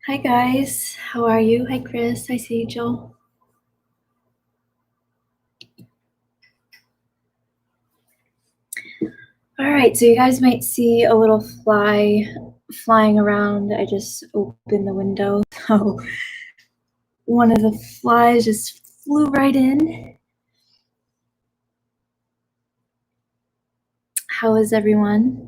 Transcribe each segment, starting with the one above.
Hi guys, how are you? Hi Chris, hi Sejal. All right, so you guys might see a little fly flying around. I just opened the window, so one of the flies just flew right in. How is everyone?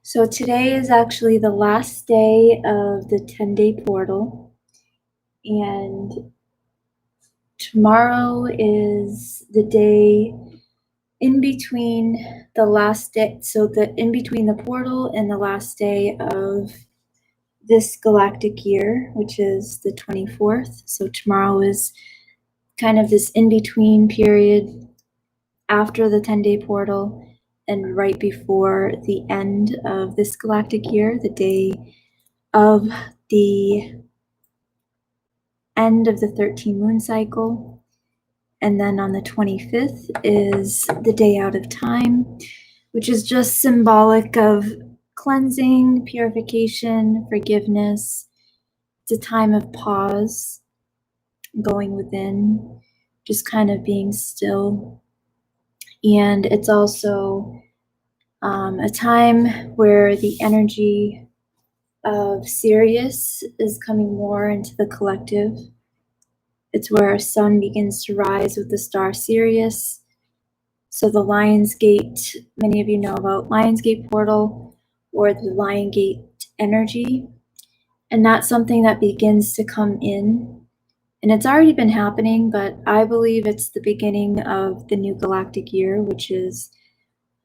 So today is actually the last day of the 10-day portal, and tomorrow is the day in between the last day, so the in between the portal and the last day of this galactic year, which is the 24th. So tomorrow is kind of this in between period after the 10-day portal and right before the end of this galactic year, the day of the end of the 13 moon cycle. And then on the 25th is the day out of time, which is just symbolic of cleansing, purification, forgiveness. It's a time of pause, going within, just kind of being still. And it's also a time where the energy of Sirius is coming more into the collective. It's where our sun begins to rise with the star Sirius. So the Lionsgate, many of you know about Lionsgate portal or the Lion Gate energy. And that's something that begins to come in. And it's already been happening, but I believe it's the beginning of the new galactic year, which is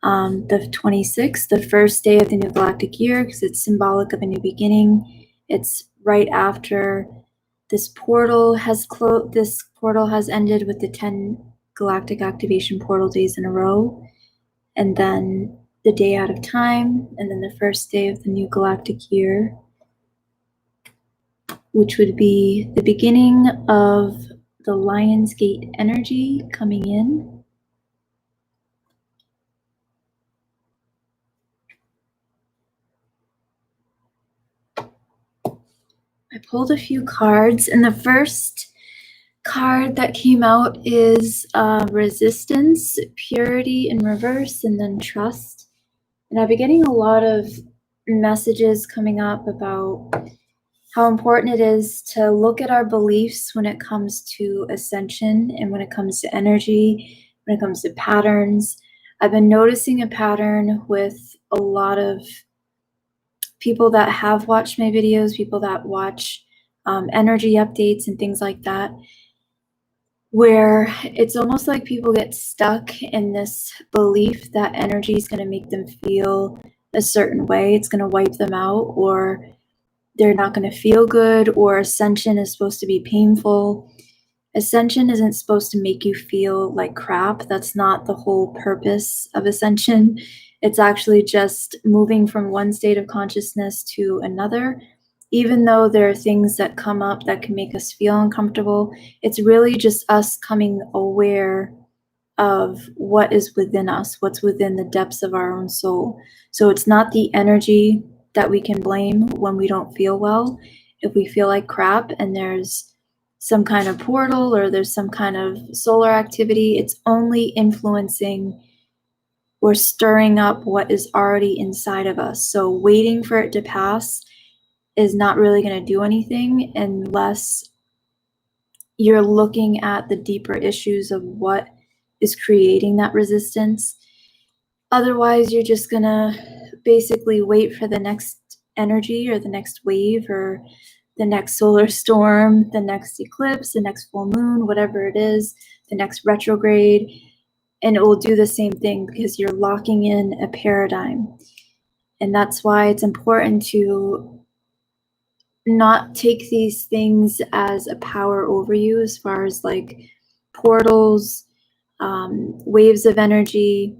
the 26th, the first day of the new galactic year, because it's symbolic of a new beginning. It's right after this portal has closed. This portal has ended with the 10 galactic activation portal days in a row, and then the day out of time, and then the first day of the new galactic year, which would be the beginning of the Lionsgate energy coming in. I pulled a few cards, and the first card that came out is Resistance, Purity in reverse, and then Trust. And I've been getting a lot of messages coming up about how important it is to look at our beliefs when it comes to ascension and when it comes to energy, when it comes to patterns. I've been noticing a pattern with a lot of people that have watched my videos, people that watch energy updates and things like that, where it's almost like people get stuck in this belief that energy is going to make them feel a certain way. It's going to wipe them out, or they're not going to feel good, or ascension is supposed to be painful. Ascension isn't supposed to make you feel like crap. That's not the whole purpose of ascension. It's actually just moving from one state of consciousness to another. Even though there are things that come up that can make us feel uncomfortable, it's really just us coming aware of what is within us, what's within the depths of our own soul. So it's not the energy that we can blame when we don't feel well. If we feel like crap and there's some kind of portal or there's some kind of solar activity, it's only influencing or stirring up what is already inside of us. So waiting for it to pass is not really going to do anything unless you're looking at the deeper issues of what is creating that resistance. Otherwise, you're just going to basically wait for the next energy or the next wave or the next solar storm, the next eclipse, the next full moon, whatever it is, the next retrograde, and it will do the same thing because you're locking in a paradigm. And that's why it's important to not take these things as a power over you, as far as like portals, waves of energy,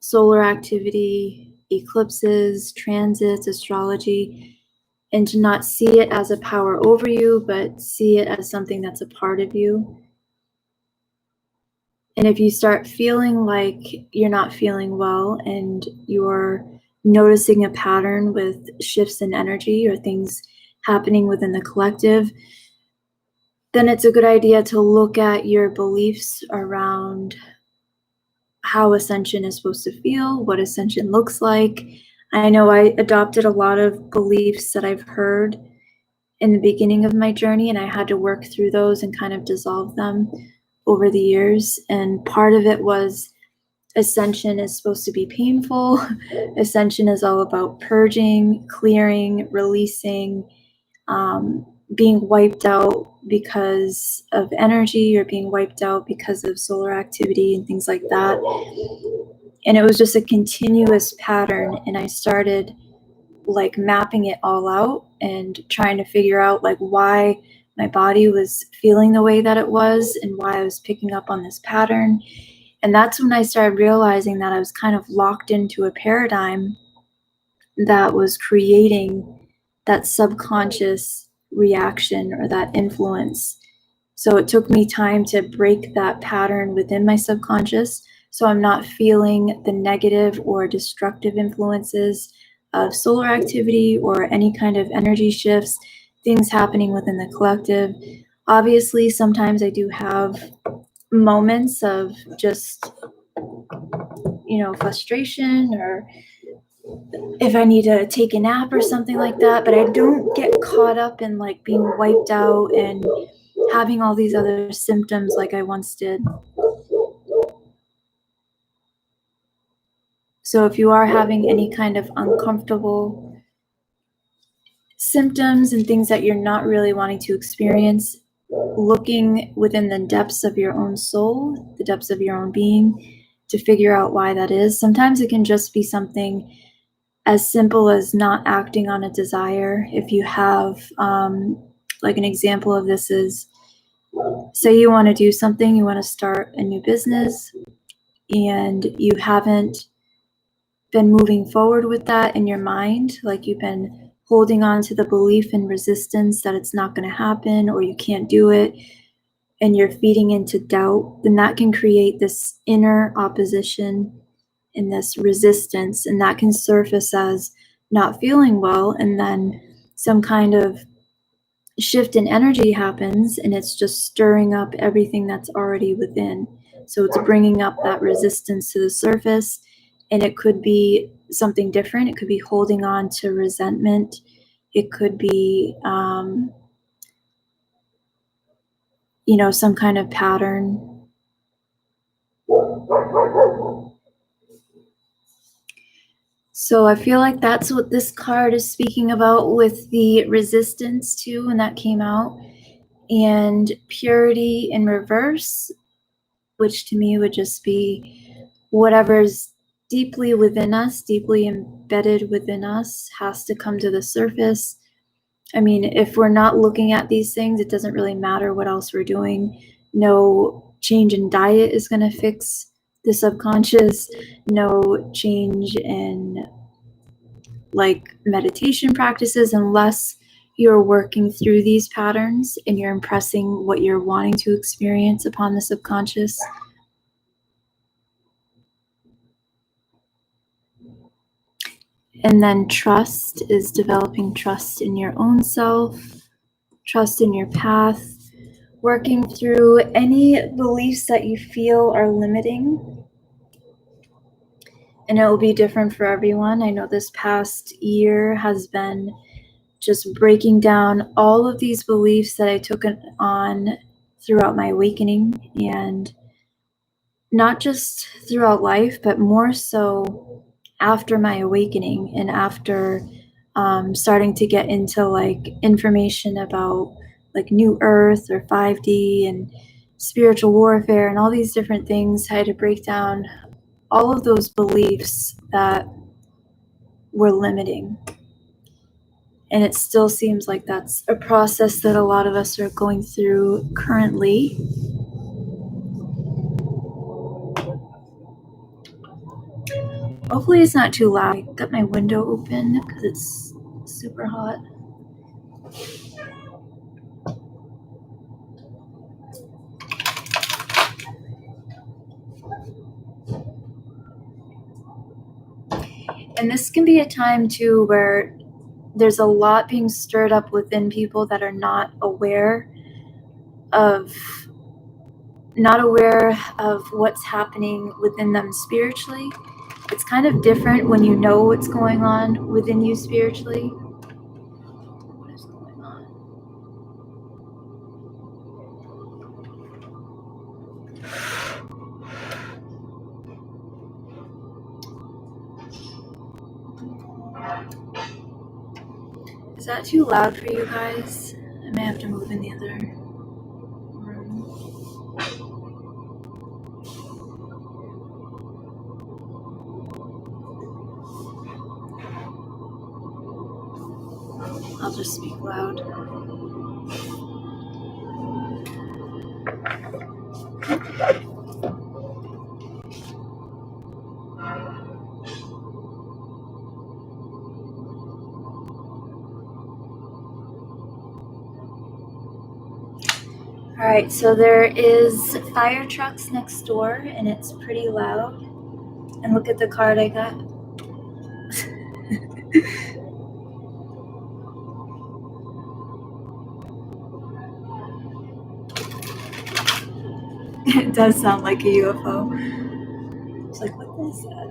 solar activity, eclipses, transits, astrology, and to not see it as a power over you, but see it as something that's a part of you. And if you start feeling like you're not feeling well and you're noticing a pattern with shifts in energy or things happening within the collective, then it's a good idea to look at your beliefs around how ascension is supposed to feel, what ascension looks like. I know I adopted a lot of beliefs that I've heard in the beginning of my journey, and I had to work through those and kind of dissolve them over the years. And part of it was ascension is supposed to be painful. Ascension is all about purging, clearing, releasing, being wiped out because of energy or being wiped out because of solar activity and things like that. And it was just a continuous pattern. And I started like mapping it all out and trying to figure out like why my body was feeling the way that it was and why I was picking up on this pattern. And that's when I started realizing that I was kind of locked into a paradigm that was creating that subconscious reaction or that influence. So it took me time to break that pattern within my subconscious, so I'm not feeling the negative or destructive influences of solar activity or any kind of energy shifts, things happening within the collective. Obviously, sometimes I do have moments of just, frustration, or if I need to take a nap or something like that, but I don't get caught up in like being wiped out and having all these other symptoms like I once did. So if you are having any kind of uncomfortable symptoms and things that you're not really wanting to experience, looking within the depths of your own soul, the depths of your own being, to figure out why that is. Sometimes it can just be something as simple as not acting on a desire. If you have, like an example of this is, say you want to do something, you want to start a new business, and you haven't been moving forward with that in your mind, like you've been holding on to the belief and resistance that it's not going to happen or you can't do it, and you're feeding into doubt, then that can create this inner opposition and this resistance, and that can surface as not feeling well, and then some kind of shift in energy happens and it's just stirring up everything that's already within. So it's bringing up that resistance to the surface, and it could be something different. It could be holding on to resentment. It could be some kind of pattern. So I feel like that's what this card is speaking about with the resistance too, when that came out, and purity in reverse, which to me would just be whatever's deeply within us, deeply embedded within us, has to come to the surface. I mean, if we're not looking at these things, it doesn't really matter what else we're doing. No change in diet is going to fix the subconscious. No change in like meditation practices, unless you're working through these patterns and you're impressing what you're wanting to experience upon the subconscious. And then trust is developing trust in your own self, trust in your path, working through any beliefs that you feel are limiting. And it will be different for everyone. I know this past year has been just breaking down all of these beliefs that I took on throughout my awakening, and not just throughout life, but more so after my awakening and after starting to get into like information about like New Earth or 5D and spiritual warfare and all these different things. I had to break down all of those beliefs that were limiting. And it still seems like that's a process that a lot of us are going through currently. Hopefully it's not too loud. I got my window open because it's super hot. And this can be a time too where there's a lot being stirred up within people that are not aware of what's happening within them spiritually. It's kind of different when you know what's going on within you spiritually. What is going on? Is that too loud for you guys? I may have to move in the other room. I'll just speak loud. Alright, so there is fire trucks next door and it's pretty loud. And look at the card I got. It does sound like a UFO. It's like, what is that?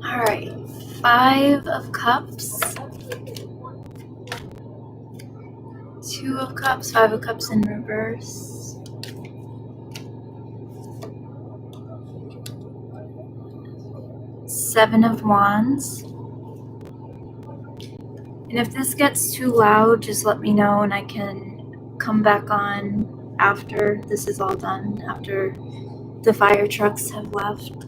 Alright, 5 of Cups, 2 of Cups, 5 of Cups in reverse, 7 of Wands. And if this gets too loud, just let me know and I can come back on after this is all done, after the fire trucks have left.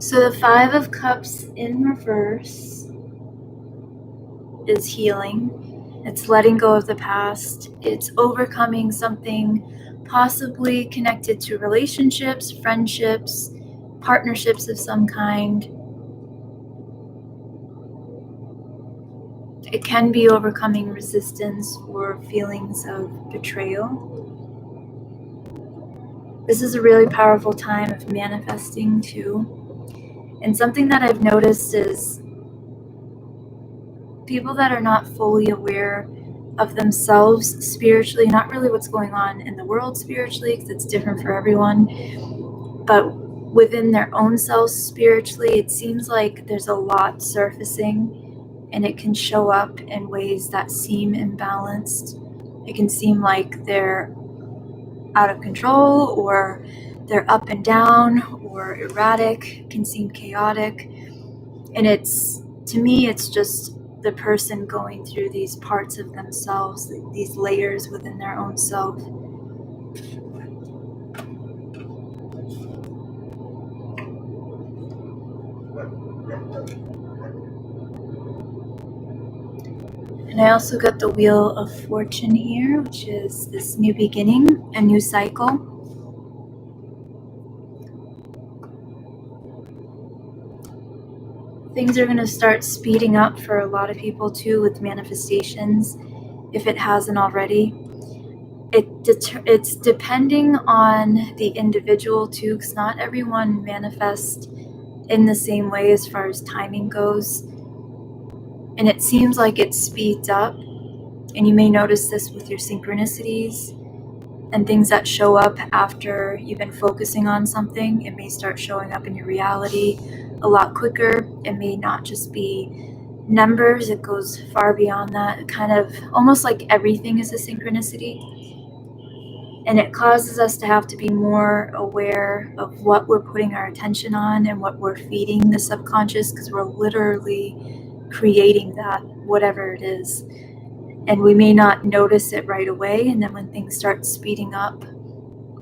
So the 5 of Cups in reverse is healing. It's letting go of the past. It's overcoming something possibly connected to relationships, friendships, partnerships of some kind. It can be overcoming resistance or feelings of betrayal. This is a really powerful time of manifesting too. And something that I've noticed is people that are not fully aware of themselves spiritually, not really what's going on in the world spiritually, because it's different for everyone, but within their own selves spiritually, it seems like there's a lot surfacing and it can show up in ways that seem imbalanced. It can seem like they're out of control, or they're up and down, or erratic, can seem chaotic. And to me, it's just the person going through these parts of themselves, these layers within their own self. And I also got the Wheel of Fortune here, which is this new beginning, a new cycle. Things are going to start speeding up for a lot of people too with manifestations, if it hasn't already. It's depending on the individual too, because not everyone manifests in the same way as far as timing goes. And it seems like it speeds up, and you may notice this with your synchronicities and things that show up after you've been focusing on something. It may start showing up in your reality a lot quicker. It may not just be numbers, it goes far beyond that, kind of almost like everything is a synchronicity. And it causes us to have to be more aware of what we're putting our attention on and what we're feeding the subconscious, because we're literally creating that, whatever it is. And we may not notice it right away, and then when things start speeding up,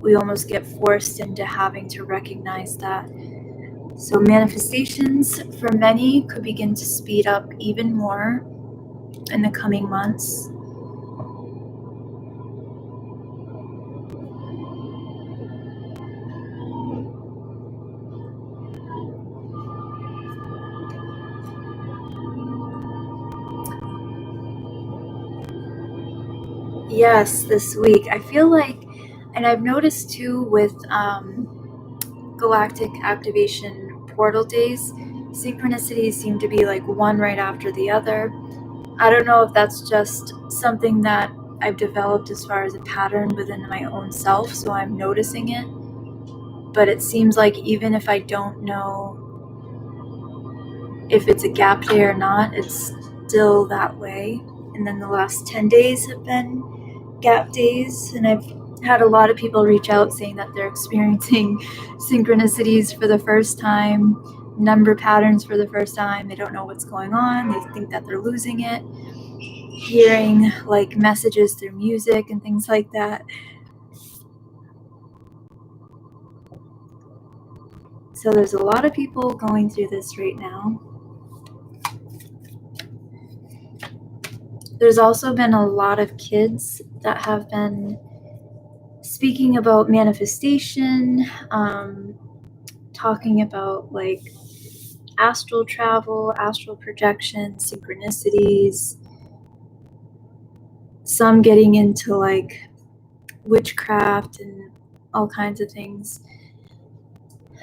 we almost get forced into having to recognize that. So manifestations for many could begin to speed up even more in the coming months. Yes, this week. I feel like, and I've noticed too with galactic activation portal days, synchronicities seem to be like one right after the other. I don't know if that's just something that I've developed as far as a pattern within my own self, so I'm noticing it. But it seems like even if I don't know if it's a gap day or not, it's still that way. And then the last 10 days have been gap days, and I've had a lot of people reach out saying that they're experiencing synchronicities for the first time, number patterns for the first time. They don't know what's going on. They think that they're losing it. Hearing like messages through music and things like that. So there's a lot of people going through this right now. There's also been a lot of kids that have been speaking about manifestation, talking about like astral travel, astral projection, synchronicities, some getting into like witchcraft and all kinds of things.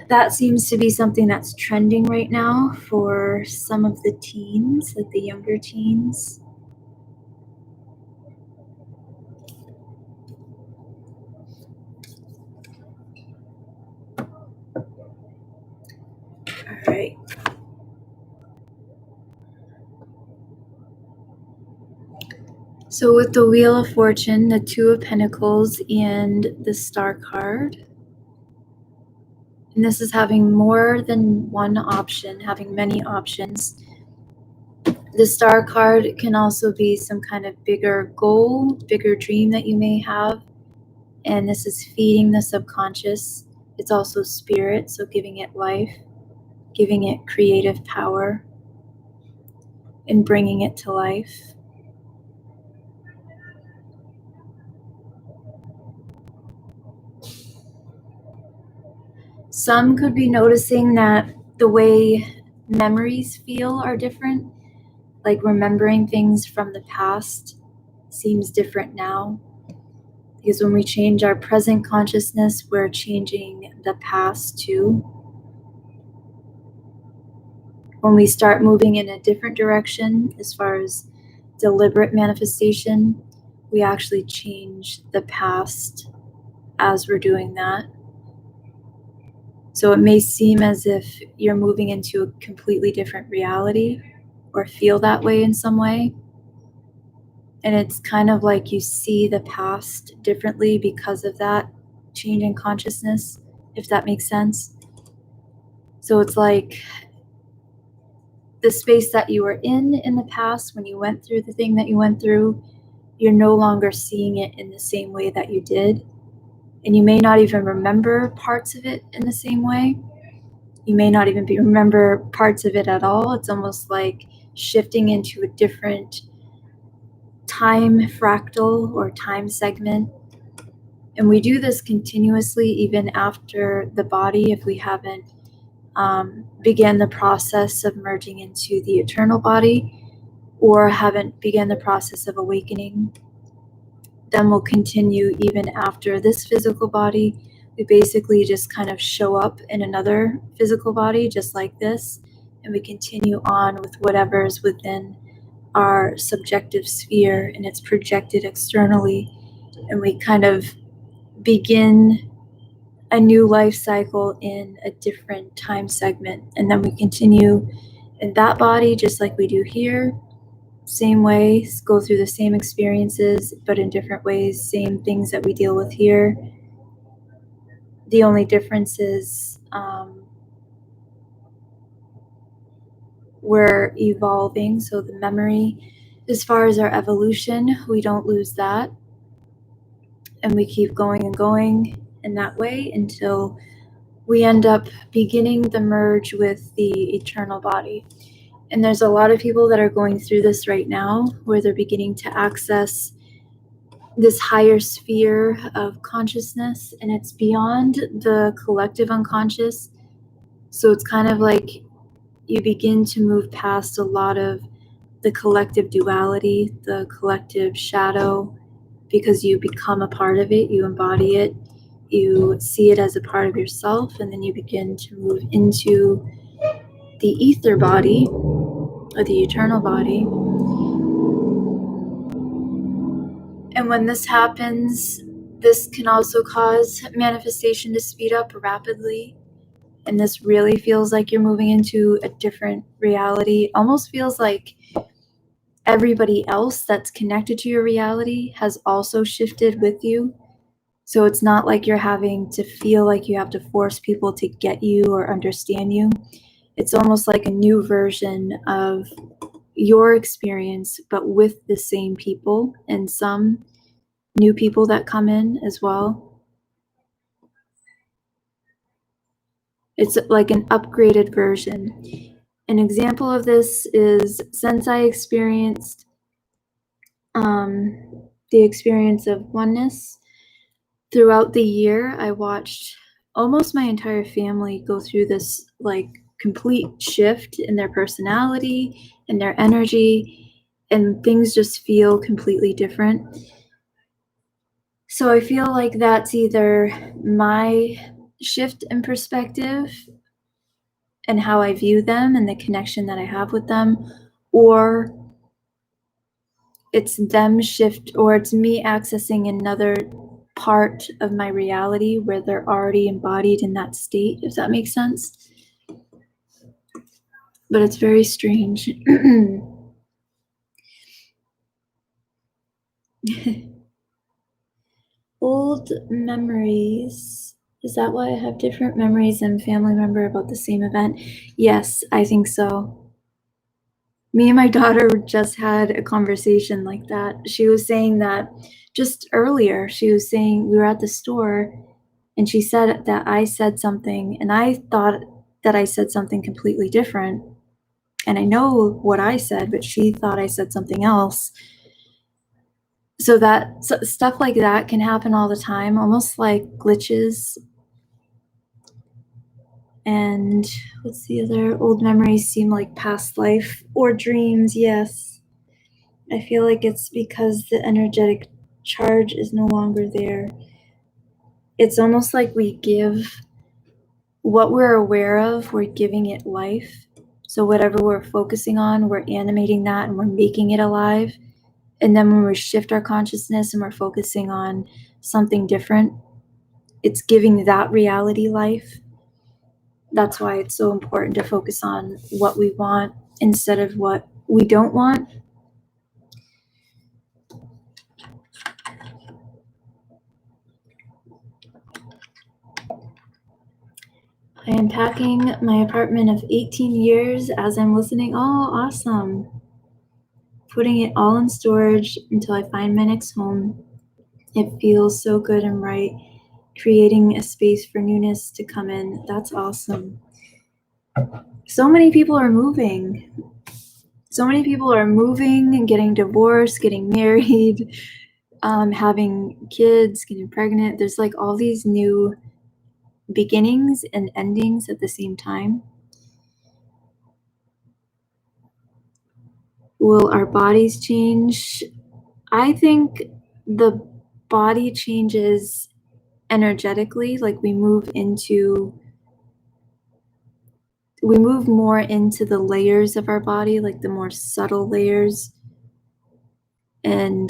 That seems to be something that's trending right now for some of the teens, like the younger teens. All right. So with the Wheel of Fortune, the Two of Pentacles, and the Star card, and this is having more than one option, having many options. The Star card can also be some kind of bigger goal, bigger dream that you may have. And this is feeding the subconscious. It's also spirit, so giving it life, giving it creative power, and bringing it to life. Some could be noticing that the way memories feel are different, like remembering things from the past seems different now. Because when we change our present consciousness, we're changing the past too. When we start moving in a different direction, as far as deliberate manifestation, we actually change the past as we're doing that. So it may seem as if you're moving into a completely different reality or feel that way in some way. And it's kind of like you see the past differently because of that change in consciousness, if that makes sense. So it's like the space that you were in the past when you went through the thing that you went through, you're no longer seeing it in the same way that you did. And you may not even remember parts of it in the same way. You may not even remember parts of it at all. It's almost like shifting into a different time fractal or time segment. And we do this continuously even after the body, if we haven't began the process of merging into the eternal body or haven't begun the process of awakening. Then we'll continue even after this physical body. We basically just kind of show up in another physical body just like this, and we continue on with whatever's within our subjective sphere, and it's projected externally, and we kind of begin a new life cycle in a different time segment, and then we continue in that body just like we do here. Same way, go through the same experiences, but in different ways, same things that we deal with here. The only difference is we're evolving, so the memory, as far as our evolution, we don't lose that. And we keep going and going in that way until we end up beginning the merge with the eternal body. And there's a lot of people that are going through this right now, where they're beginning to access this higher sphere of consciousness, and it's beyond the collective unconscious. So it's kind of like you begin to move past a lot of the collective duality, the collective shadow, because you become a part of it, you embody it, you see it as a part of yourself, and then you begin to move into the ether body, or the eternal body. And when this happens, this can also cause manifestation to speed up rapidly. And this really feels like you're moving into a different reality. Almost feels like everybody else that's connected to your reality has also shifted with you. So it's not like you're having to feel like you have to force people to get you or understand you. It's almost like a new version of your experience, but with the same people and some new people that come in as well. It's like an upgraded version. An example of this is, since I experienced the experience of oneness, throughout the year, I watched almost my entire family go through this like complete shift in their personality and their energy, and things just feel completely different. So I feel like that's either my shift in perspective and how I view them and the connection that I have with them, or it's them shift, or it's me accessing another part of my reality where they're already embodied in that state, if that makes sense. But it's very strange. Old memories. Is that why I have different memories and family member about the same event? Yes, I think so. Me and my daughter just had a conversation like that. She was saying that just earlier, she was saying we were at the store and she said that I said something and I thought that I said something completely different. And I know what I said, but she thought I said something else. So stuff like that can happen all the time, almost like glitches. And what's the other? Old memories seem like past life or dreams. Yes. I feel like it's because the energetic charge is no longer there. It's almost like we give what we're aware of, we're giving it life. So whatever we're focusing on, we're animating that and we're making it alive. And then when we shift our consciousness and we're focusing on something different, it's giving that reality life. That's why it's so important to focus on what we want instead of what we don't want. I am packing my apartment of 18 years as I'm listening. Oh, awesome. Putting it all in storage until I find my next home. It feels so good and right. Creating a space for newness to come in. That's awesome. So many people are moving. So many people are moving and getting divorced, getting married, having kids, getting pregnant. There's like all these new beginnings and endings at the same time. Will our bodies change? I think the body changes energetically, like we move more into the layers of our body, like the more subtle layers. And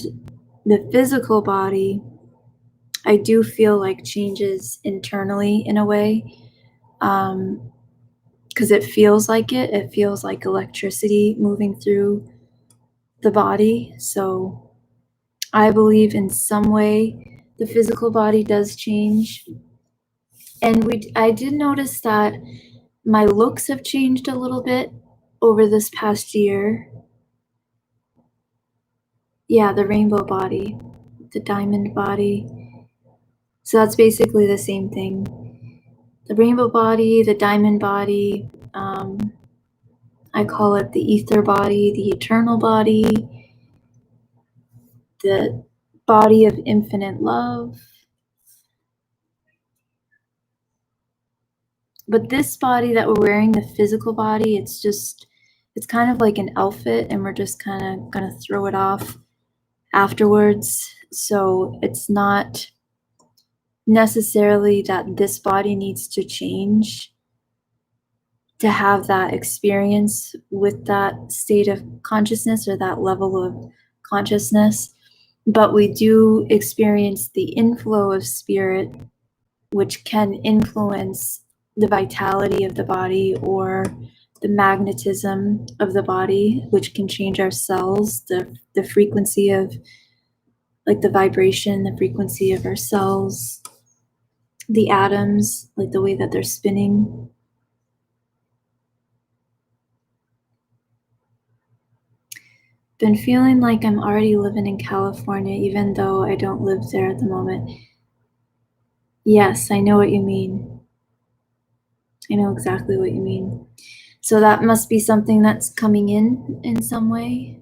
the physical body, I do feel like changes internally in a way, because it feels like it feels like electricity moving through the body. So I believe in some way the physical body does change. And I did notice that my looks have changed a little bit over this past year. Yeah, the rainbow body, the diamond body. So that's basically the same thing. the rainbow body, the diamond body. I call it the ether body, the eternal body, the body of infinite love. But this body that we're wearing, the physical body, it's kind of like an outfit, and we're just kind of going to throw it off afterwards. So it's not necessarily that this body needs to change to have that experience with that state of consciousness or that level of consciousness. But we do experience the inflow of spirit, which can influence the vitality of the body or the magnetism of the body, which can change our cells, the frequency of, like, the vibration, the frequency of our cells, the atoms, like the way that they're spinning. Been feeling like I'm already living in California, even though I don't live there at the moment. Yes, I know what you mean. I know exactly what you mean. So that must be something that's coming in some way.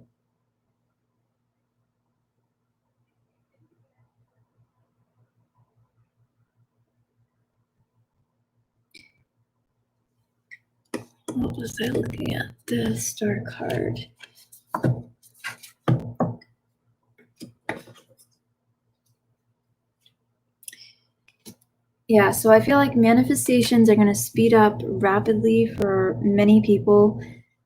What was I looking at? The star card. Yeah, so I feel like manifestations are going to speed up rapidly for many people.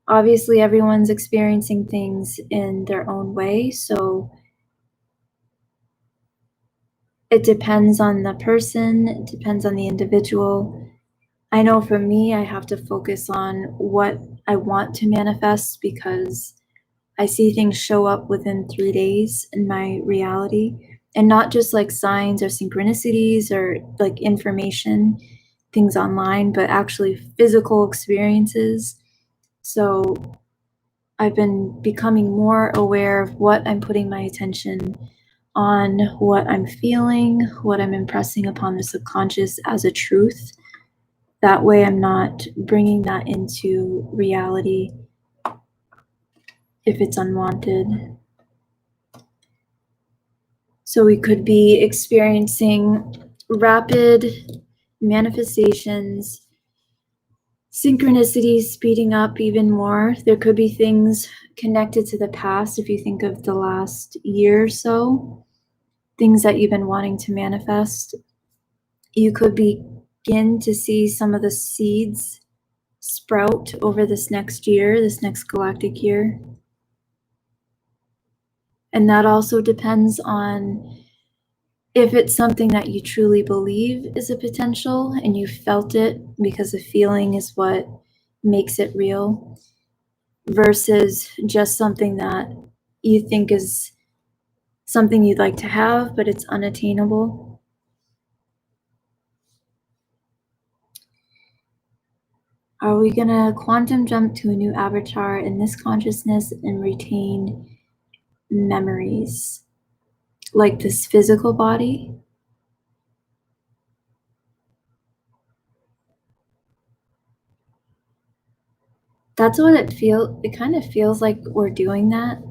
Obviously, everyone's experiencing things in their own way, so it depends on the person, it depends on the individual. I know for me, I have to focus on what I want to manifest because I see things show up within 3 days in my reality, and not just like signs or synchronicities or like information, things online, but actually physical experiences. So I've been becoming more aware of what I'm putting my attention on, what I'm feeling, what I'm impressing upon the subconscious as a truth. That way I'm not bringing that into reality if it's unwanted. So we could be experiencing rapid manifestations, synchronicities speeding up even more. There could be things connected to the past. If you think of the last year or so, things that you've been wanting to manifest, you could begin to see some of the seeds sprout over this next year, this next galactic year. And that also depends on if it's something that you truly believe is a potential and you felt it, because the feeling is what makes it real, versus just something that you think is something you'd like to have, but it's unattainable. Are we going to quantum jump to a new avatar in this consciousness and retain memories like this physical body? That's what it kind of feels like we're doing that.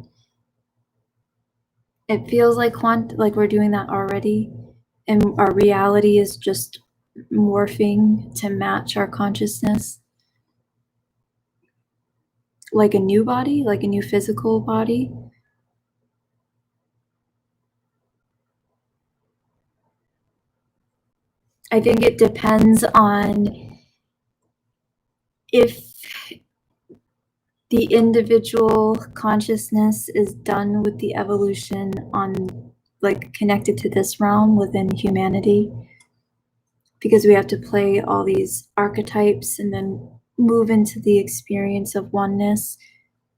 It feels like we're doing that already, and our reality is just morphing to match our consciousness. Like a new body, like a new physical body. I think it depends on if the individual consciousness is done with the evolution on, like, connected to this realm within humanity, because we have to play all these archetypes and then move into the experience of oneness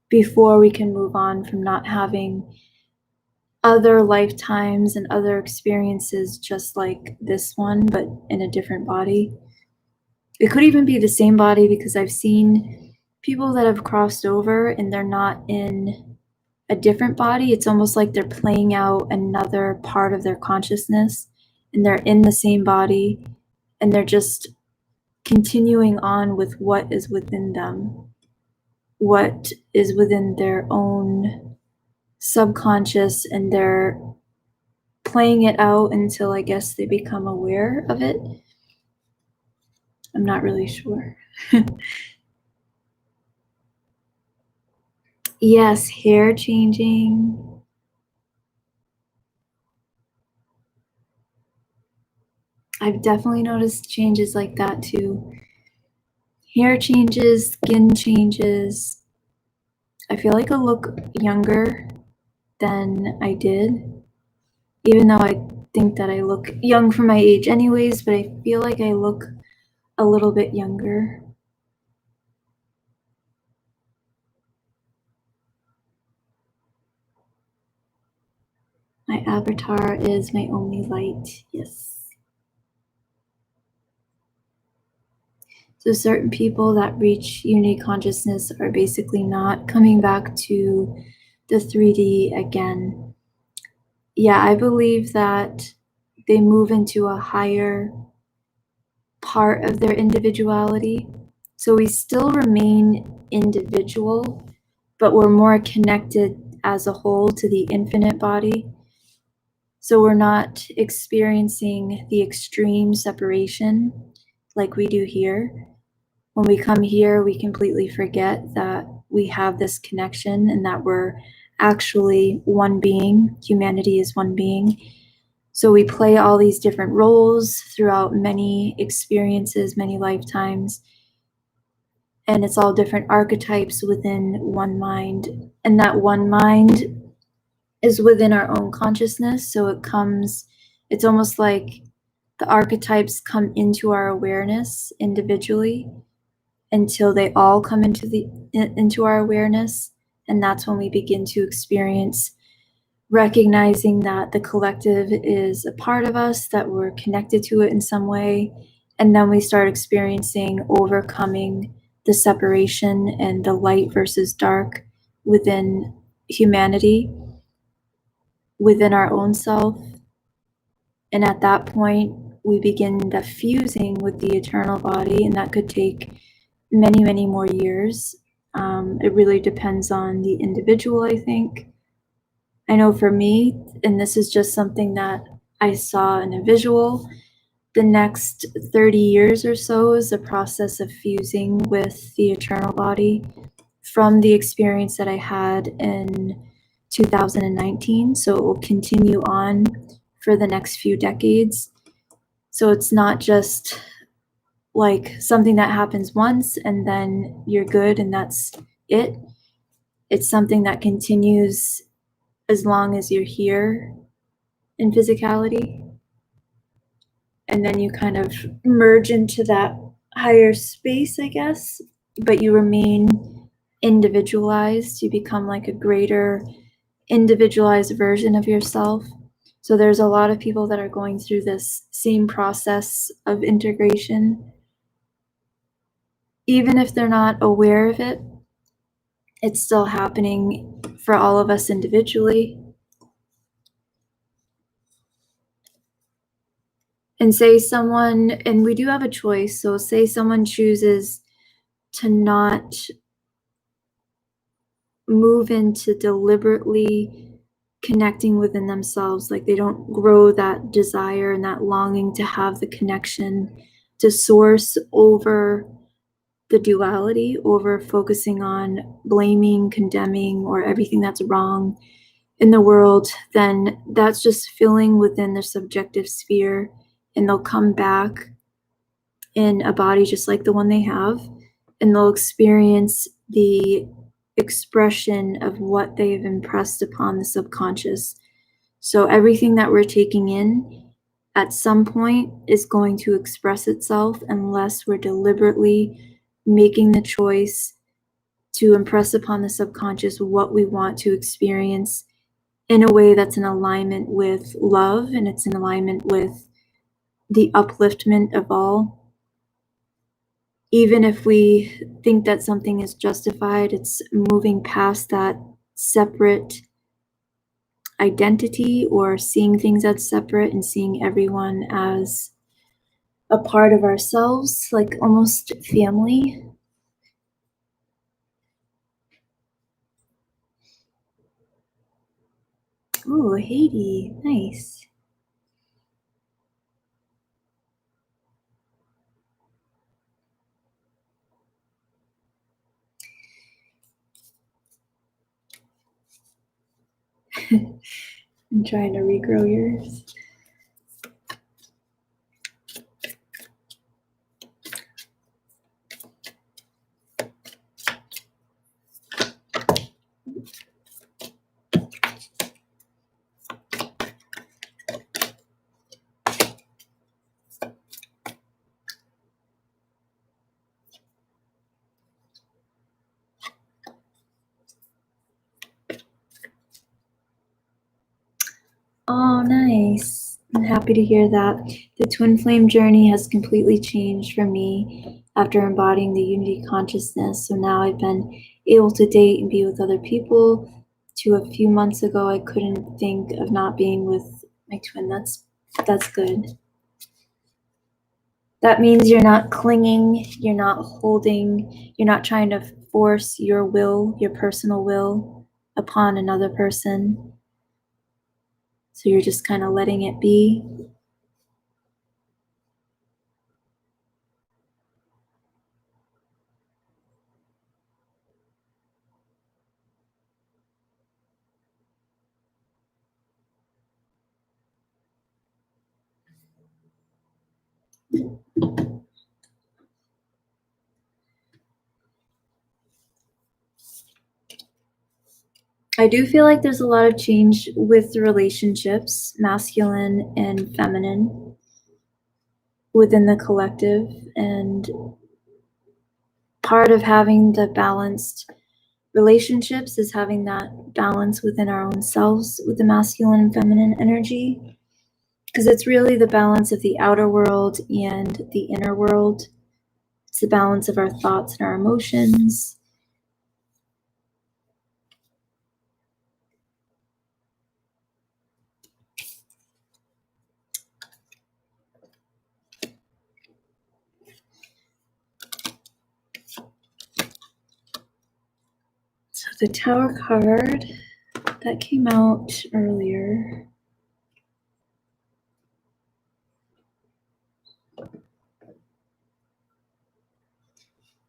before we can move on from not having other lifetimes and other experiences just like this one, but in a different body. It could even be the same body, because I've seen people that have crossed over and they're not in a different body. It's almost like they're playing out another part of their consciousness, and they're in the same body, and they're just continuing on with what is within them, what is within their own subconscious, and they're playing it out until I guess they become aware of it. I'm not really sure. Yes, hair changing. I've definitely noticed changes like that too. Hair changes, skin changes. I feel like I look younger than I did, even though I think that I look young for my age anyways, but I feel like I look a little bit younger. My avatar is my only light, yes. So certain people that reach unity consciousness are basically not coming back to the 3D again. Yeah, I believe that they move into a higher part of their individuality. So we still remain individual, but we're more connected as a whole to the infinite body. So we're not experiencing the extreme separation like we do here. When we come here, we completely forget that we have this connection and that we're actually one being. Humanity is one being. So we play all these different roles throughout many experiences, many lifetimes. And it's all different archetypes within one mind. And that one mind is within our own consciousness. So it's almost like the archetypes come into our awareness individually until they all come into our awareness. And that's when we begin to experience recognizing that the collective is a part of us, that we're connected to it in some way. And then we start experiencing overcoming the separation and the light versus dark within humanity, within our own self. And at that point, we begin the fusing with the eternal body, and that could take many, many more years. It really depends on the individual, I think. I know for me, and this is just something that I saw in a visual, the next 30 years or so is a process of fusing with the eternal body from the experience that I had in 2019. So it will continue on for the next few decades. So it's not just like something that happens once and then you're good and that's it. It's something that continues as long as you're here in physicality. And then you kind of merge into that higher space, I guess, but you remain individualized. You become like a greater individualized version of yourself. So there's a lot of people that are going through this same process of integration. Even if they're not aware of it, it's still happening for all of us individually. And say someone, and we do have a choice, so say someone chooses to not move into deliberately connecting within themselves, like they don't grow that desire and that longing to have the connection to source over the duality, over focusing on blaming, condemning, or everything that's wrong in the world, then that's just filling within their subjective sphere, and they'll come back in a body just like the one they have, and they'll experience the expression of what they've impressed upon the subconscious. So everything that we're taking in at some point is going to express itself unless we're deliberately making the choice to impress upon the subconscious what we want to experience in a way that's in alignment with love, and it's in alignment with the upliftment of all. Even if we think that something is justified, it's moving past that separate identity or seeing things as separate and seeing everyone as a part of ourselves, like almost family. Ooh, Haiti, nice. I'm trying to regrow yours. Oh, nice. I'm happy to hear that. The twin flame journey has completely changed for me after embodying the unity consciousness. So now I've been able to date and be with other people. To a few months ago, I couldn't think of not being with my twin. That's good. That means you're not clinging, you're not holding, you're not trying to force your will, your personal will, upon another person. So you're just kind of letting it be. I do feel like there's a lot of change with the relationships, masculine and feminine, within the collective. And part of having the balanced relationships is having that balance within our own selves with the masculine and feminine energy. Because it's really the balance of the outer world and the inner world. It's the balance of our thoughts and our emotions. So the Tower card that came out earlier.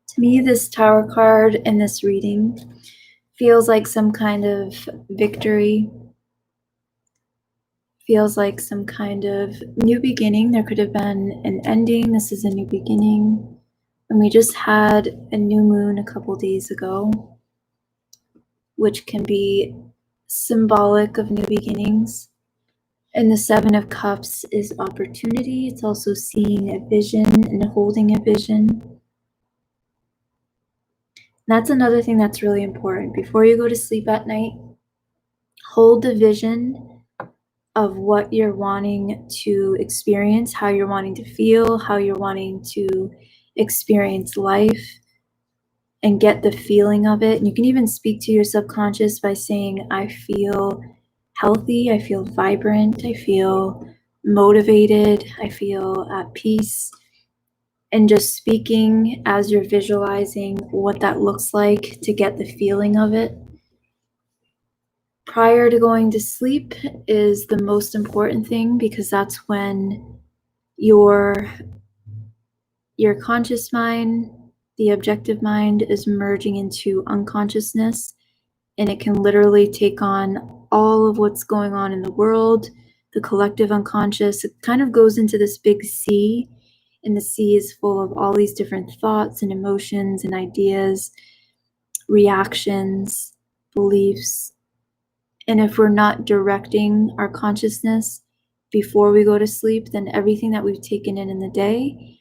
To me, this Tower card in this reading feels like some kind of victory, feels like some kind of new beginning. There could have been an ending. This is a new beginning. And we just had a new moon a couple days ago, which can be symbolic of new beginnings. And the Seven of Cups is opportunity. It's also seeing a vision and holding a vision. That's another thing that's really important. Before you go to sleep at night, hold the vision of what you're wanting to experience, how you're wanting to feel, how you're wanting to experience life, and get the feeling of it. And you can even speak to your subconscious by saying, I feel healthy, I feel vibrant, I feel motivated, I feel at peace. And just speaking as you're visualizing what that looks like to get the feeling of it. Prior to going to sleep is the most important thing, because that's when your conscious mind, the objective mind, is merging into unconsciousness, and it can literally take on all of what's going on in the world, the collective unconscious. It kind of goes into this big sea, and the sea is full of all these different thoughts and emotions and ideas, reactions, beliefs. And if we're not directing our consciousness before we go to sleep, then everything that we've taken in the day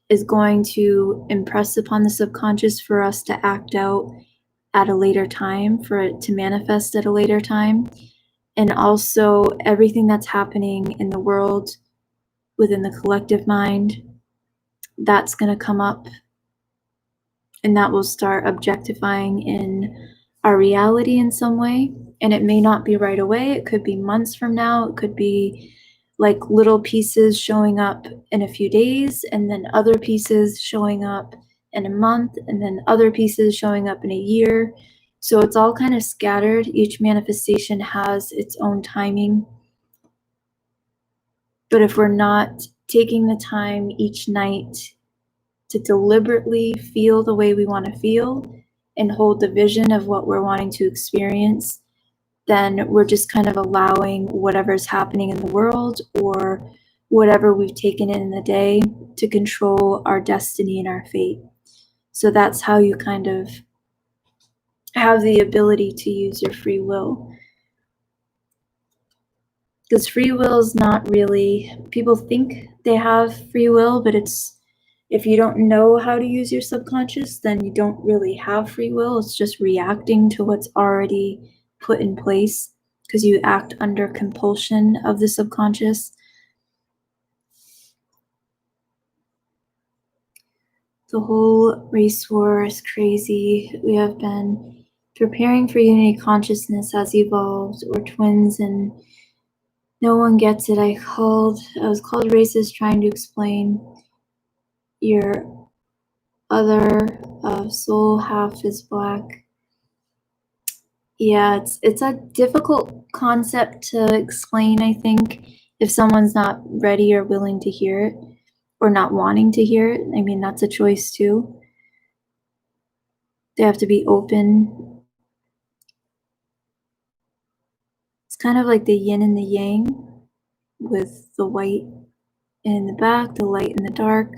is going to impress upon the subconscious for us to act out at a later time, for it to manifest at a later time. And also everything that's happening in the world within the collective mind, that's going to come up, and that will start objectifying in our reality in some way. And it may not be right away. It could be months from now. It could be like little pieces showing up in a few days, and then other pieces showing up in a month, and then other pieces showing up in a year. So it's all kind of scattered. Each manifestation has its own timing. But if we're not taking the time each night to deliberately feel the way we want to feel and hold the vision of what we're wanting to experience, then we're just kind of allowing whatever's happening in the world or whatever we've taken in the day to control our destiny and our fate. So that's how you kind of have the ability to use your free will. Because free will is not really, people think they have free will, but it's, if you don't know how to use your subconscious, then you don't really have free will. It's just reacting to what's already put in place because you act under compulsion of the subconscious. The whole race war is crazy. We have been preparing for unity consciousness as evolved. We're twins and no one gets it. I was called racist trying to explain your other soul half is black. Yeah, it's a difficult concept to explain, I think, if someone's not ready or willing to hear it or not wanting to hear it. I mean, that's a choice too. They have to be open. It's kind of like the yin and the yang with the white in the back, the light in the dark.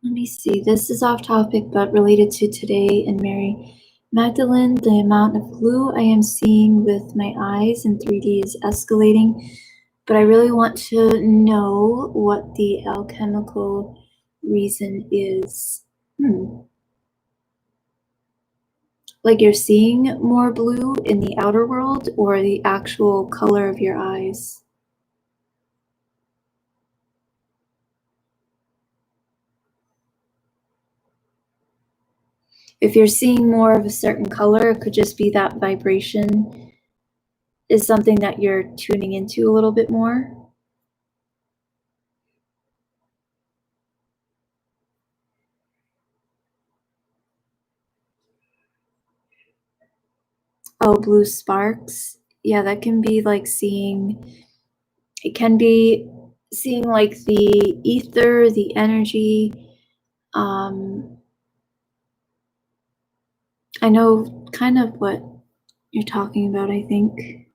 Let me see, this is off topic, but related to today and Mary Magdalene. The amount of blue I am seeing with my eyes in 3D is escalating, but I really want to know what the alchemical reason is. Like you're seeing more blue in the outer world or the actual color of your eyes? If you're seeing more of a certain color, it could just be that vibration is something that you're tuning into a little bit more. Oh, blue sparks. Yeah, that can be like it can be seeing like the ether, the energy. I know kind of what you're talking about, I think.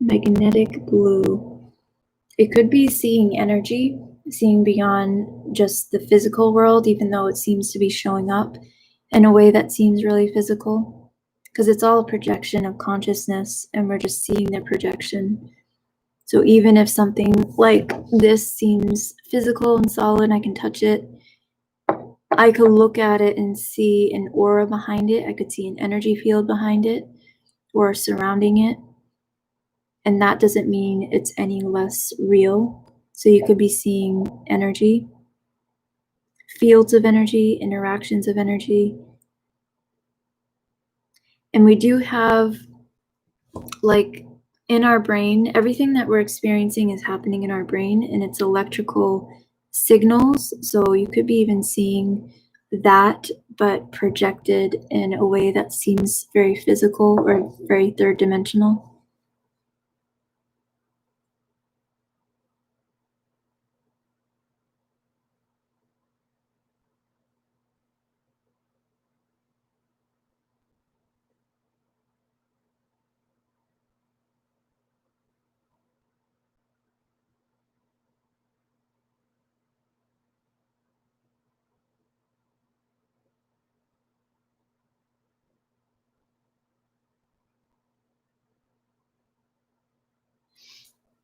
Magnetic blue. It could be seeing energy, seeing beyond just the physical world, even though it seems to be showing up in a way that seems really physical, because it's all a projection of consciousness and we're just seeing their projection. So even if something like this seems physical and solid, I can touch it, I could look at it and see an aura behind it. I could see an energy field behind it or surrounding it. And that doesn't mean it's any less real. So you could be seeing energy, fields of energy, interactions of energy. And we do have, like, in our brain, everything that we're experiencing is happening in our brain, and it's electrical signals. So you could be even seeing that, but projected in a way that seems very physical or very third dimensional.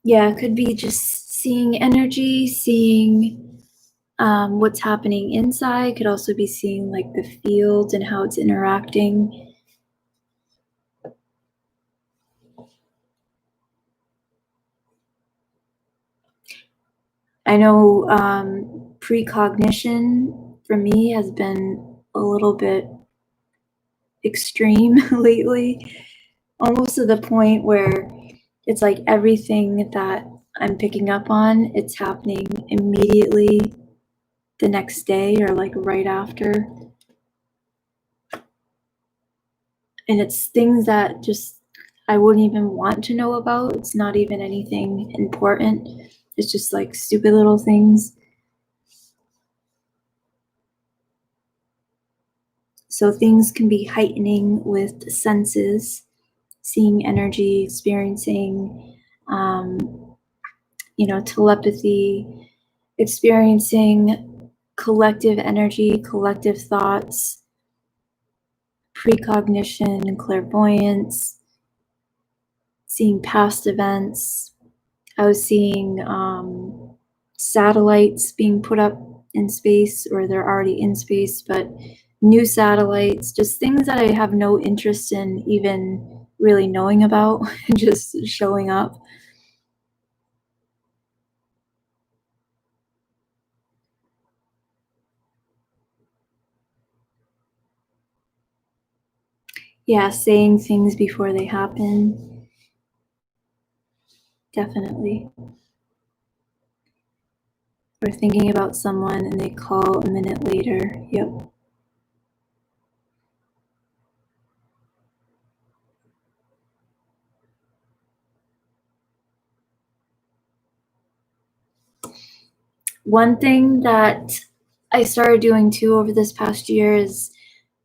Yeah, it could be just seeing energy, seeing what's happening inside. Could also be seeing like the field and how it's interacting. I know precognition for me has been a little bit extreme lately, almost to the point where it's like everything that I'm picking up on, it's happening immediately the next day or like right after. And it's things that just I wouldn't even want to know about. It's not even anything important. It's just like stupid little things. So things can be heightening with senses, seeing energy, experiencing, telepathy, experiencing collective energy, collective thoughts, precognition and clairvoyance, seeing past events. I was seeing satellites being put up in space, or they're already in space, but new satellites, just things that I have no interest in even really knowing about, just showing up. Yeah, saying things before they happen. Definitely. Or thinking about someone and they call a minute later. Yep. One thing that I started doing too over this past year is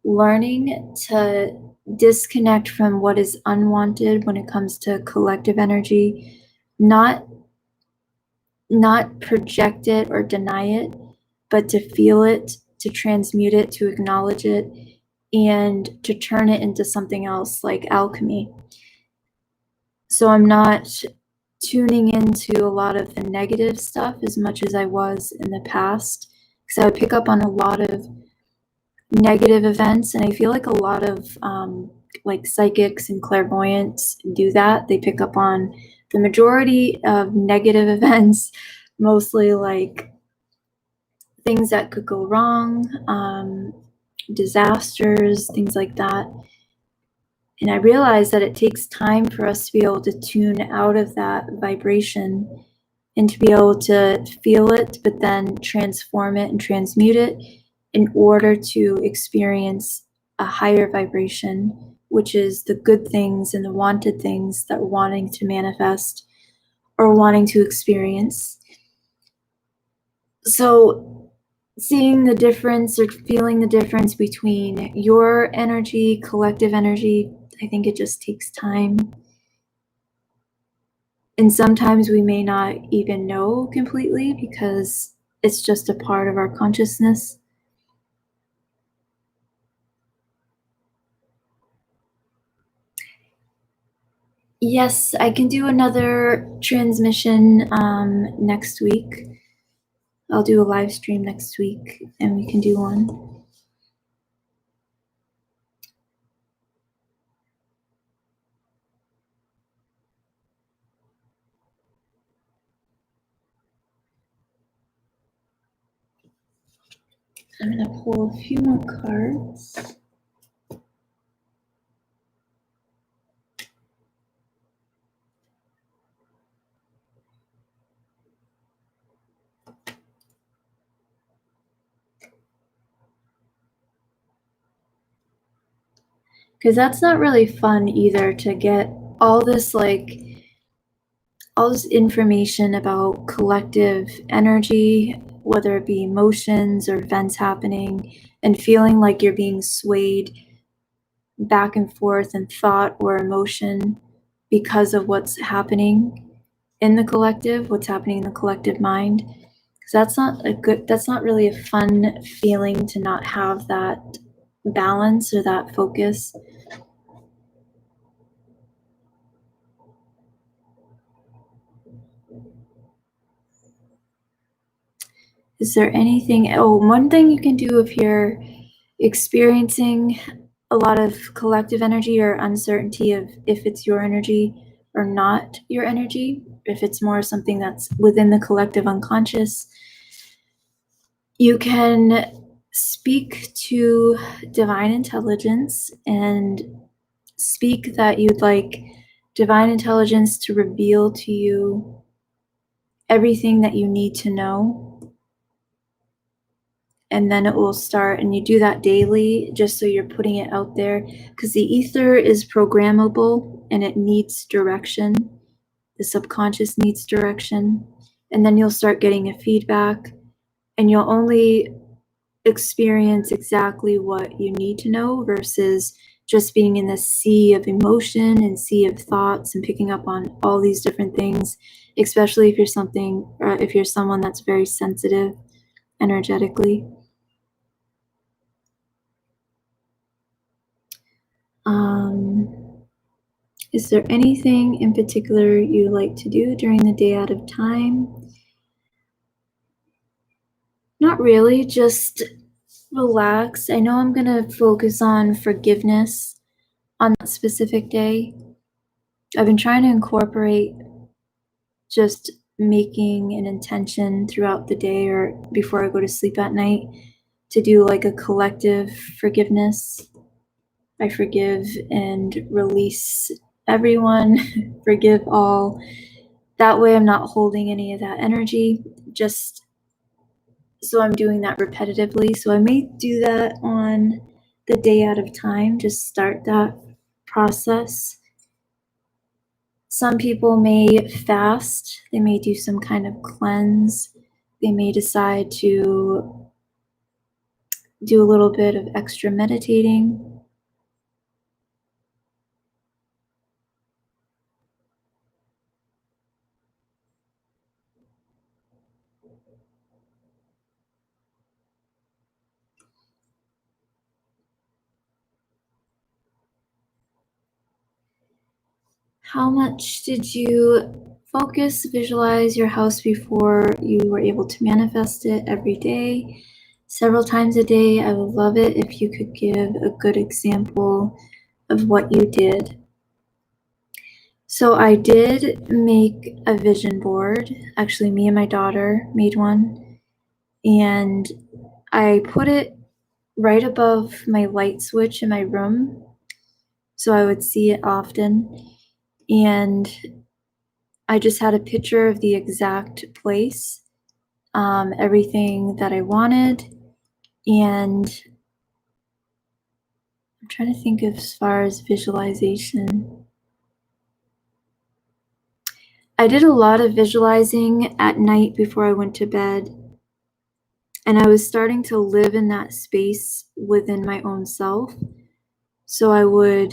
learning to disconnect from what is unwanted when it comes to collective energy, not project it or deny it, but to feel it, to transmute it, to acknowledge it, and to turn it into something else like alchemy. So I'm not tuning into a lot of the negative stuff as much as I was in the past, because I would pick up on a lot of negative events, and I feel like a lot of like psychics and clairvoyants do that. They pick up on the majority of negative events, mostly like things that could go wrong, disasters, things like that. And I realize that it takes time for us to be able to tune out of that vibration and to be able to feel it, but then transform it and transmute it in order to experience a higher vibration, which is the good things and the wanted things that we're wanting to manifest or wanting to experience. So seeing the difference or feeling the difference between your energy, collective energy, I think it just takes time. And sometimes we may not even know completely because it's just a part of our consciousness. Yes, I can do another transmission next week. I'll do a live stream next week and we can do one. I'm going to pull a few more cards. Because that's not really fun either, to get all this information about collective energy, whether it be emotions or events happening, and feeling like you're being swayed back and forth in thought or emotion because of what's happening in the collective, what's happening in the collective mind. Because that's not really a fun feeling to not have that balance or that focus. Is there anything, one thing you can do if you're experiencing a lot of collective energy or uncertainty of if it's your energy or not your energy, if it's more something that's within the collective unconscious, you can speak to divine intelligence and speak that you'd like divine intelligence to reveal to you everything that you need to know. And then it will start, and you do that daily just so you're putting it out there, because the ether is programmable and it needs direction. The subconscious needs direction. And then you'll start getting a feedback, and you'll only experience exactly what you need to know versus just being in this sea of emotion and sea of thoughts and picking up on all these different things, especially if you're someone that's very sensitive energetically. Is there anything in particular you like to do during the day out of time? Not really, just relax. I know I'm going to focus on forgiveness on that specific day. I've been trying to incorporate just making an intention throughout the day or before I go to sleep at night to do like a collective forgiveness. I forgive and release everyone, forgive all. That way I'm not holding any of that energy, just so I'm doing that repetitively. So I may do that on the day out of time, just start that process. Some people may fast, they may do some kind of cleanse, they may decide to do a little bit of extra meditating. How much did you focus, visualize your house before you were able to manifest it every day? Several times a day? I would love it if you could give a good example of what you did. So I did make a vision board. Actually, me and my daughter made one. And I put it right above my light switch in my room, so I would see it often. And I just had a picture of the exact place, everything that I wanted. And I'm trying to think of as far as visualization. I did a lot of visualizing at night before I went to bed. And I was starting to live in that space within my own self. So I would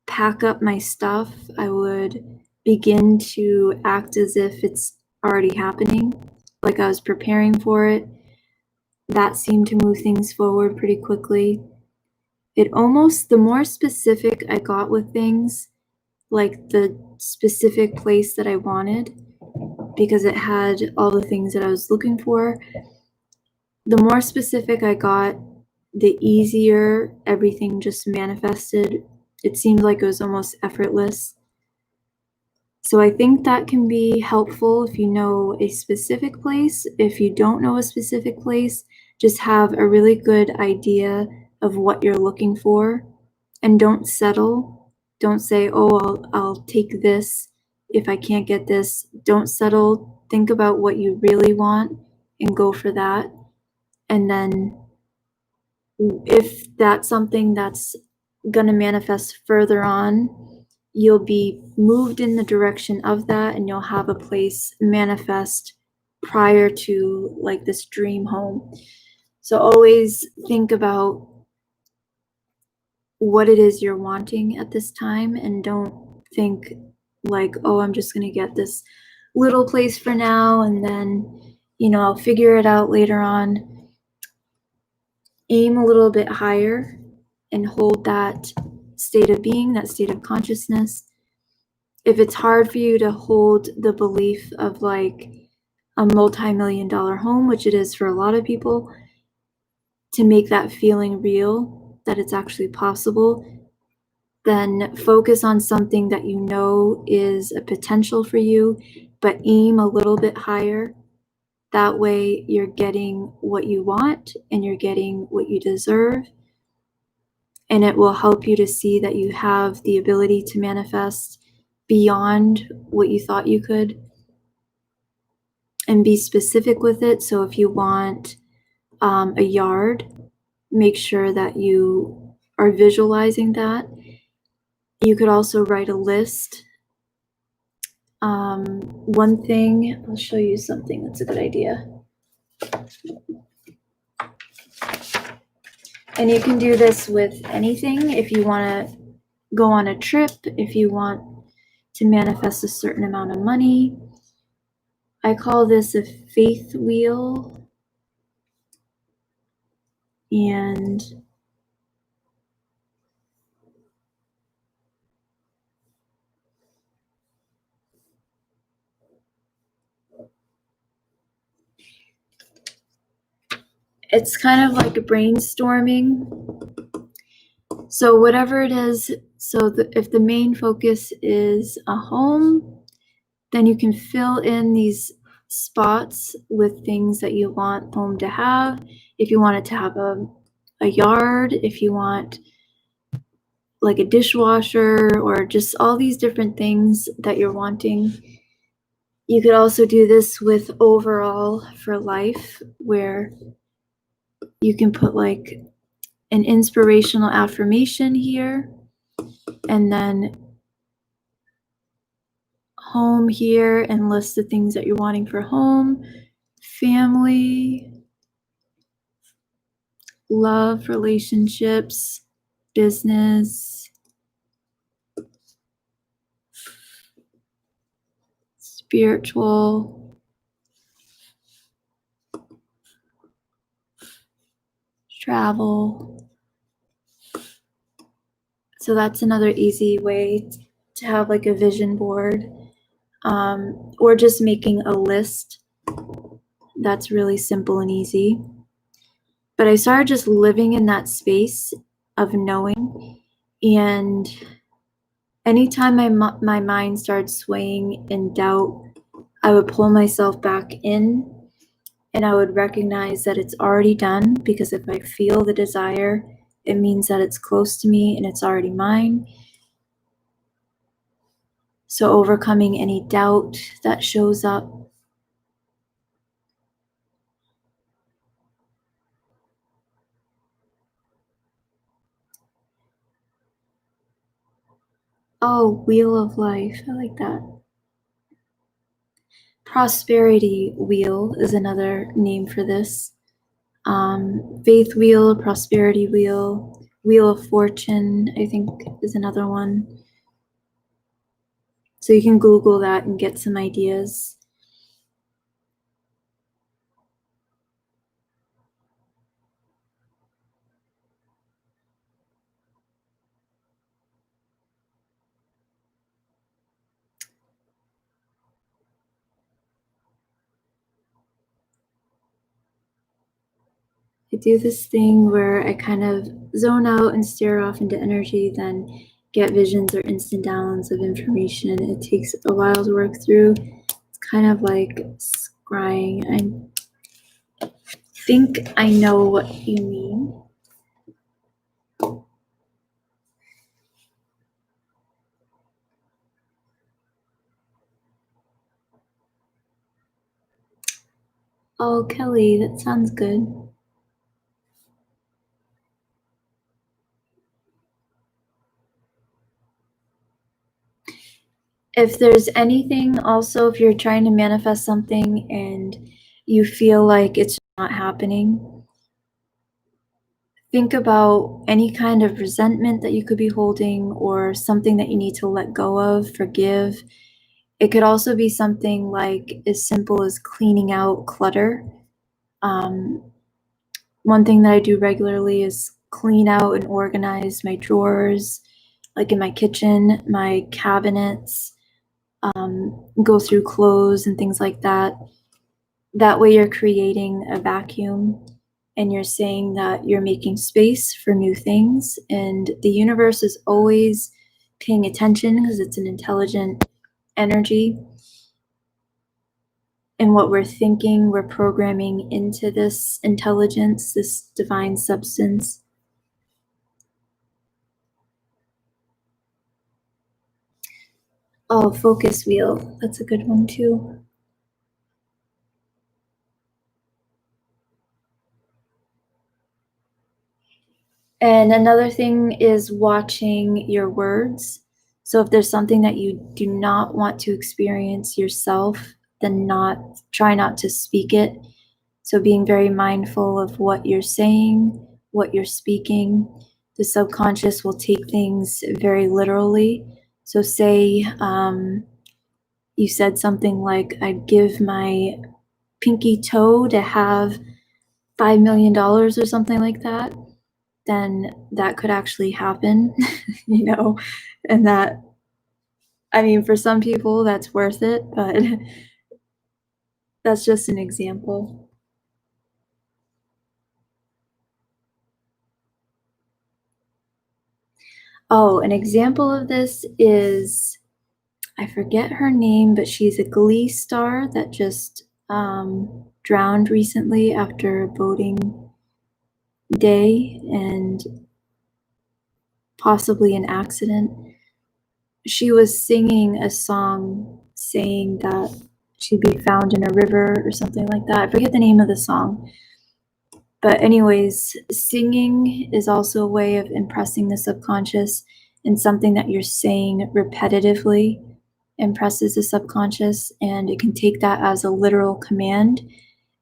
pack up my stuff. I would begin to act as if it's already happening, like I was preparing for it. That seemed to move things forward pretty quickly. The more specific I got with things, like the specific place that I wanted, because it had all the things that I was looking for, the more specific I got, the easier everything just manifested. It seemed like it was almost effortless. So I think that can be helpful if you know a specific place. If you don't know a specific place, just have a really good idea of what you're looking for, and don't settle. Don't say, oh, I'll take this if I can't get this. Don't settle. Think about what you really want and go for that. And then if that's something that's going to manifest further on, you'll be moved in the direction of that, and you'll have a place manifest prior to like this dream home. So always think about what it is you're wanting at this time, and don't think like, oh, I'm just going to get this little place for now, and then, I'll figure it out later on. Aim a little bit higher and hold that state of being, that state of consciousness. If it's hard for you to hold the belief of like, a multi-million-dollar home, which it is for a lot of people, to make that feeling real, that it's actually possible, then focus on something that you know is a potential for you, but aim a little bit higher. That way you're getting what you want and you're getting what you deserve. And it will help you to see that you have the ability to manifest beyond what you thought you could. And be specific with it. So if you want a yard, make sure that you are visualizing that. You could also write a list. One thing, I'll show you something that's a good idea. And you can do this with anything. If you want to go on a trip, if you want to manifest a certain amount of money. I call this a faith wheel. And it's kind of like a brainstorming. So whatever it is, if the main focus is a home, then you can fill in these spots with things that you want home to have. If you want it to have a yard, if you want like a dishwasher, or just all these different things that you're wanting. You could also do this with overall for life, where you can put like an inspirational affirmation here, and then home here, and list the things that you're wanting for home, family, love, relationships, business, spiritual, travel. So that's another easy way to have like a vision board, or just making a list. That's really simple and easy. But I started just living in that space of knowing, and anytime my mind started swaying in doubt, I would pull myself back in, and I would recognize that it's already done, because if I feel the desire, it means that it's close to me and it's already mine. So overcoming any doubt that shows up. Oh, Wheel of Life. I like that. Prosperity Wheel is another name for this. Faith Wheel, Prosperity Wheel, Wheel of Fortune, I think is another one. So you can Google that and get some ideas. I do this thing where I kind of zone out and stare off into energy, then get visions or instant downloads of information. It takes a while to work through. It's kind of like scrying. I think I know what you mean. Oh, Kelly, that sounds good. If there's anything, also, if you're trying to manifest something and you feel like it's not happening, think about any kind of resentment that you could be holding, or something that you need to let go of, forgive. It could also be something like as simple as cleaning out clutter. One thing that I do regularly is clean out and organize my drawers, like in my kitchen, my cabinets, go through clothes and things like that. That way you're creating a vacuum and you're saying that you're making space for new things, and the universe is always paying attention because it's an intelligent energy. And what we're thinking, we're programming into this intelligence, this divine substance. Oh, focus wheel. That's a good one too. And another thing is watching your words. So if there's something that you do not want to experience yourself, then try not to speak it. So being very mindful of what you're saying, what you're speaking. The subconscious will take things very literally. So say you said something like, I'd give my pinky toe to have $5 million or something like that, then that could actually happen, you know, and that, I mean, for some people that's worth it, but that's just an example. Oh, an example of this is, I forget her name, but she's a Glee star that just drowned recently after voting day and possibly an accident. She was singing a song saying that she'd be found in a river or something like that. I forget the name of the song. But anyways, singing is also a way of impressing the subconscious, and something that you're saying repetitively impresses the subconscious, and it can take that as a literal command.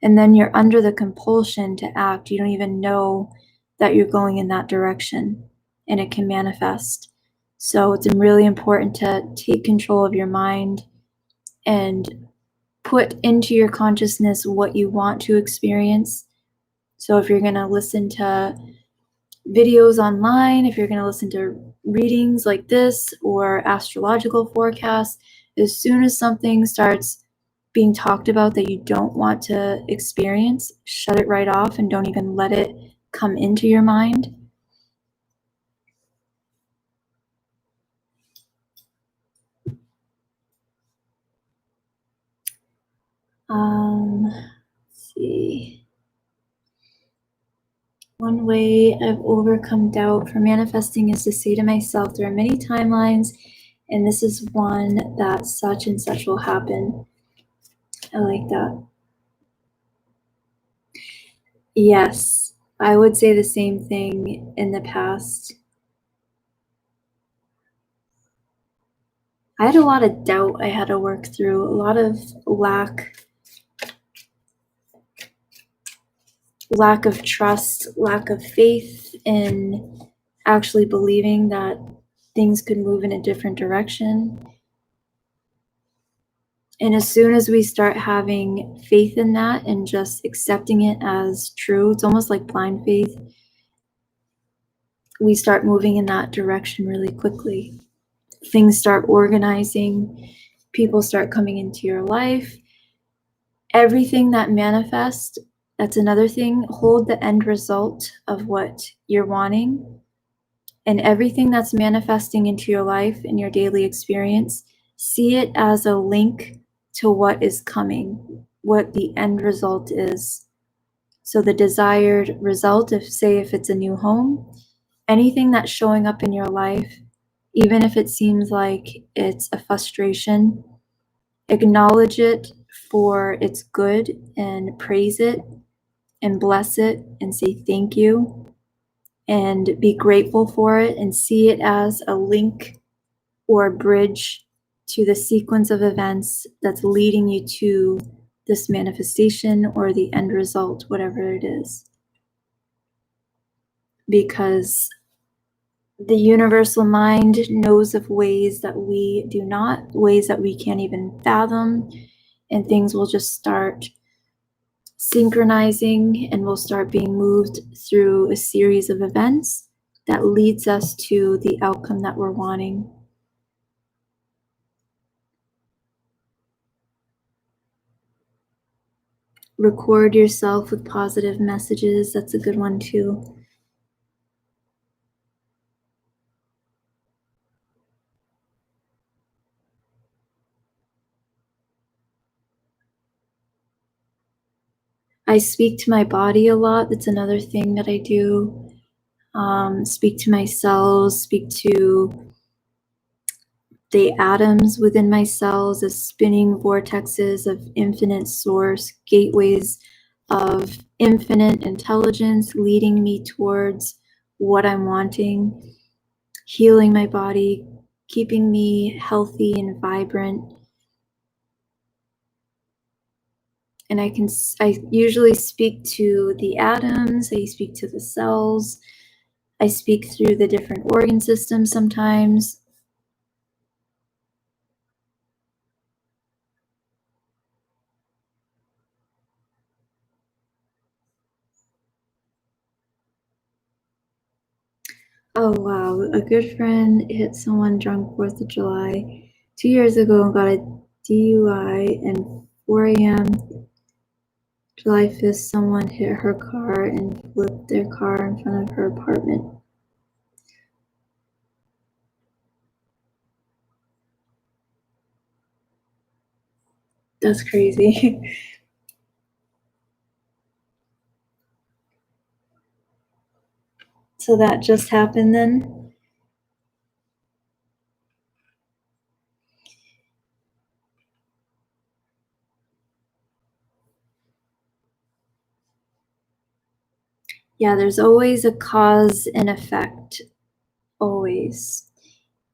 And then you're under the compulsion to act. You don't even know that you're going in that direction, and it can manifest. So it's really important to take control of your mind and put into your consciousness what you want to experience. So if you're going to listen to videos online, if you're going to listen to readings like this or astrological forecasts, as soon as something starts being talked about that you don't want to experience, shut it right off and don't even let it come into your mind. Let's see. One way I've overcome doubt for manifesting is to say to myself, there are many timelines, and this is one that such and such will happen. I like that. Yes, I would say the same thing in the past. I had a lot of doubt I had to work through, a lot of lack of trust, lack of faith in actually believing that things could move in a different direction. And as soon as we start having faith in that and just accepting it as true, it's almost like blind faith, we start moving in that direction really quickly. Things start organizing, people start coming into your life. Everything that manifests, that's another thing, hold the end result of what you're wanting. And everything that's manifesting into your life in your daily experience, see it as a link to what is coming, what the end result is. So the desired result, if it's a new home, anything that's showing up in your life, even if it seems like it's a frustration, acknowledge it for its good and praise it and bless it and say thank you and be grateful for it and see it as a link or a bridge to the sequence of events that's leading you to this manifestation or the end result, whatever it is. Because the universal mind knows of ways that we do not, ways that we can't even fathom, and things will just start synchronizing and we'll start being moved through a series of events that leads us to the outcome that we're wanting. record yourself with positive messages. That's a good one too. I speak to my body a lot. That's another thing that I do. Speak to my cells, speak to the atoms within my cells as spinning vortexes of infinite source, gateways of infinite intelligence leading me towards what I'm wanting, healing my body, keeping me healthy and vibrant. And I usually speak to the atoms, I speak to the cells, I speak through the different organ systems sometimes. Oh wow, a good friend hit someone drunk 4th of July 2 years ago and got a DUI, and 4 a.m. July 5th, someone hit her car and flipped their car in front of her apartment. That's crazy. So that just happened then? Yeah, there's always a cause and effect, always.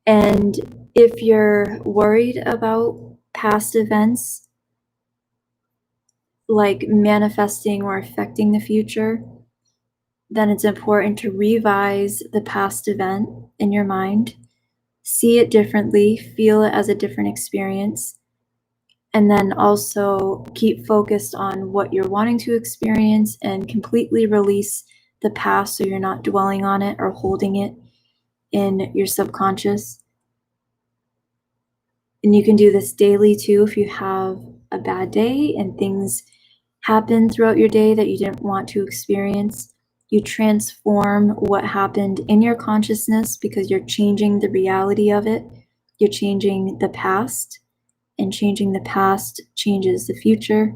And if you're worried about past events, like manifesting or affecting the future, then it's important to revise the past event in your mind, see it differently, feel it as a different experience, and then also keep focused on what you're wanting to experience and completely release the past so you're not dwelling on it or holding it in your subconscious. And you can do this daily too if you have a bad day and things happen throughout your day that you didn't want to experience. You transform what happened in your consciousness because you're changing the reality of it. You're changing the past, and changing the past changes the future.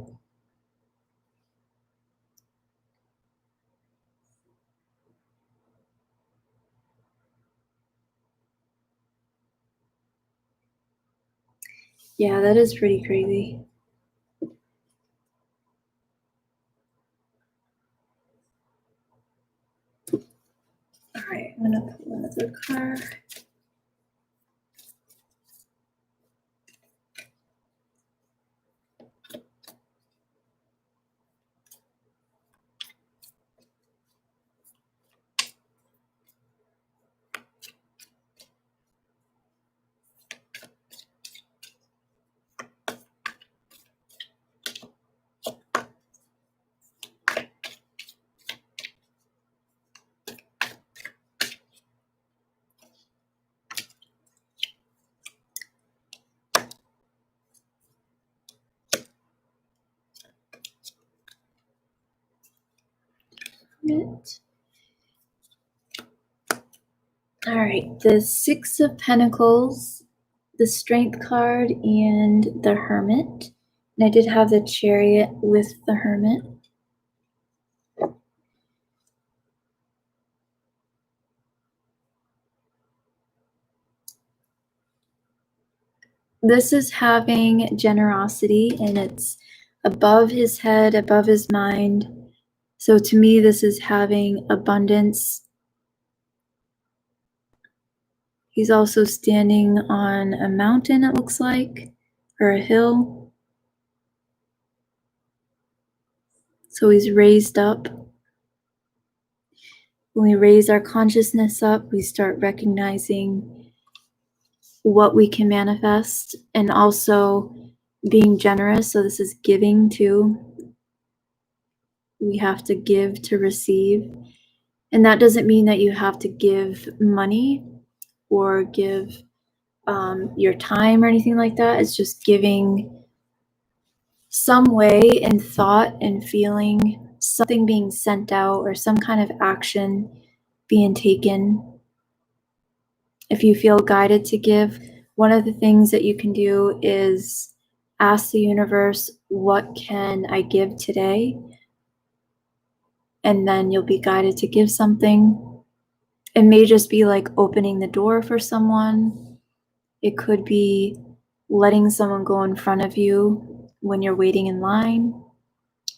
Yeah, that is pretty crazy. All right, I'm gonna pull another card. All right, the Six of Pentacles, the Strength card, and the Hermit. And I did have the Chariot with the Hermit. This is having generosity, and it's above his head, above his mind. So to me, this is having abundance. He's also standing on a mountain, it looks like, or a hill. So he's raised up. When we raise our consciousness up, we start recognizing what we can manifest, and also being generous. So this is giving too. We have to give to receive. And that doesn't mean that you have to give money or give your time or anything like that. It's just giving some way in thought and feeling, something being sent out or some kind of action being taken. If you feel guided to give, one of the things that you can do is ask the universe, what can I give today? And then you'll be guided to give something. It may just be like opening the door for someone. It could be letting someone go in front of you when you're waiting in line.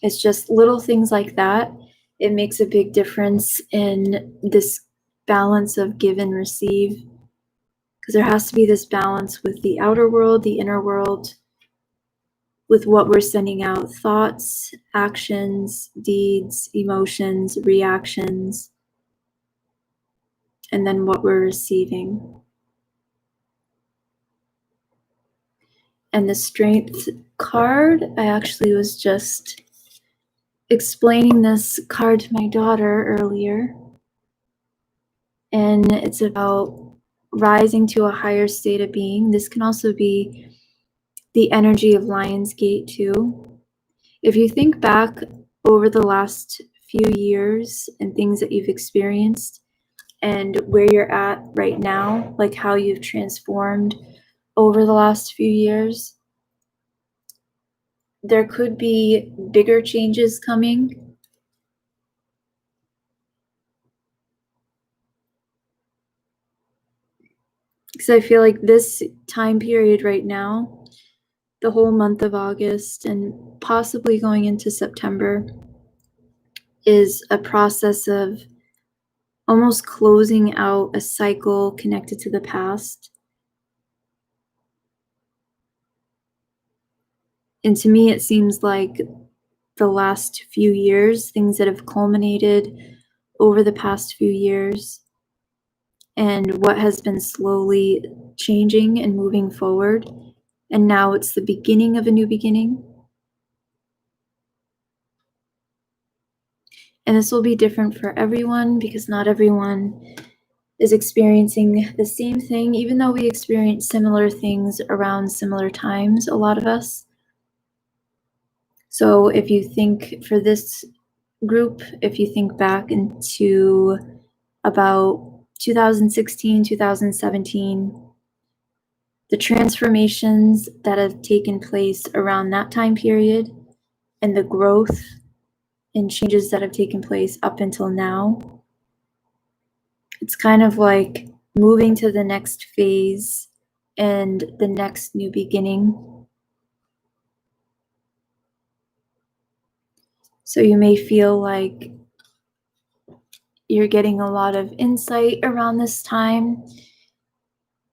It's just little things like that. It makes a big difference in this balance of give and receive, because there has to be this balance with the outer world, the inner world, with what we're sending out, thoughts, actions, deeds, emotions, reactions, and then what we're receiving. And the Strength card, I actually was just explaining this card to my daughter earlier. And it's about rising to a higher state of being. This can also be the energy of Lionsgate too. If you think back over the last few years and things that you've experienced and where you're at right now, like how you've transformed over the last few years, there could be bigger changes coming. Because I feel like this time period right now, the whole month of August and possibly going into September, is a process of almost closing out a cycle connected to the past. And to me, it seems like the last few years, things that have culminated over the past few years, and what has been slowly changing and moving forward. And now it's the beginning of a new beginning. And this will be different for everyone because not everyone is experiencing the same thing, even though we experience similar things around similar times, a lot of us. So if you think for this group, if you think back into about 2016, 2017, the transformations that have taken place around that time period and the growth and changes that have taken place up until now, it's kind of like moving to the next phase and the next new beginning. So you may feel like you're getting a lot of insight around this time.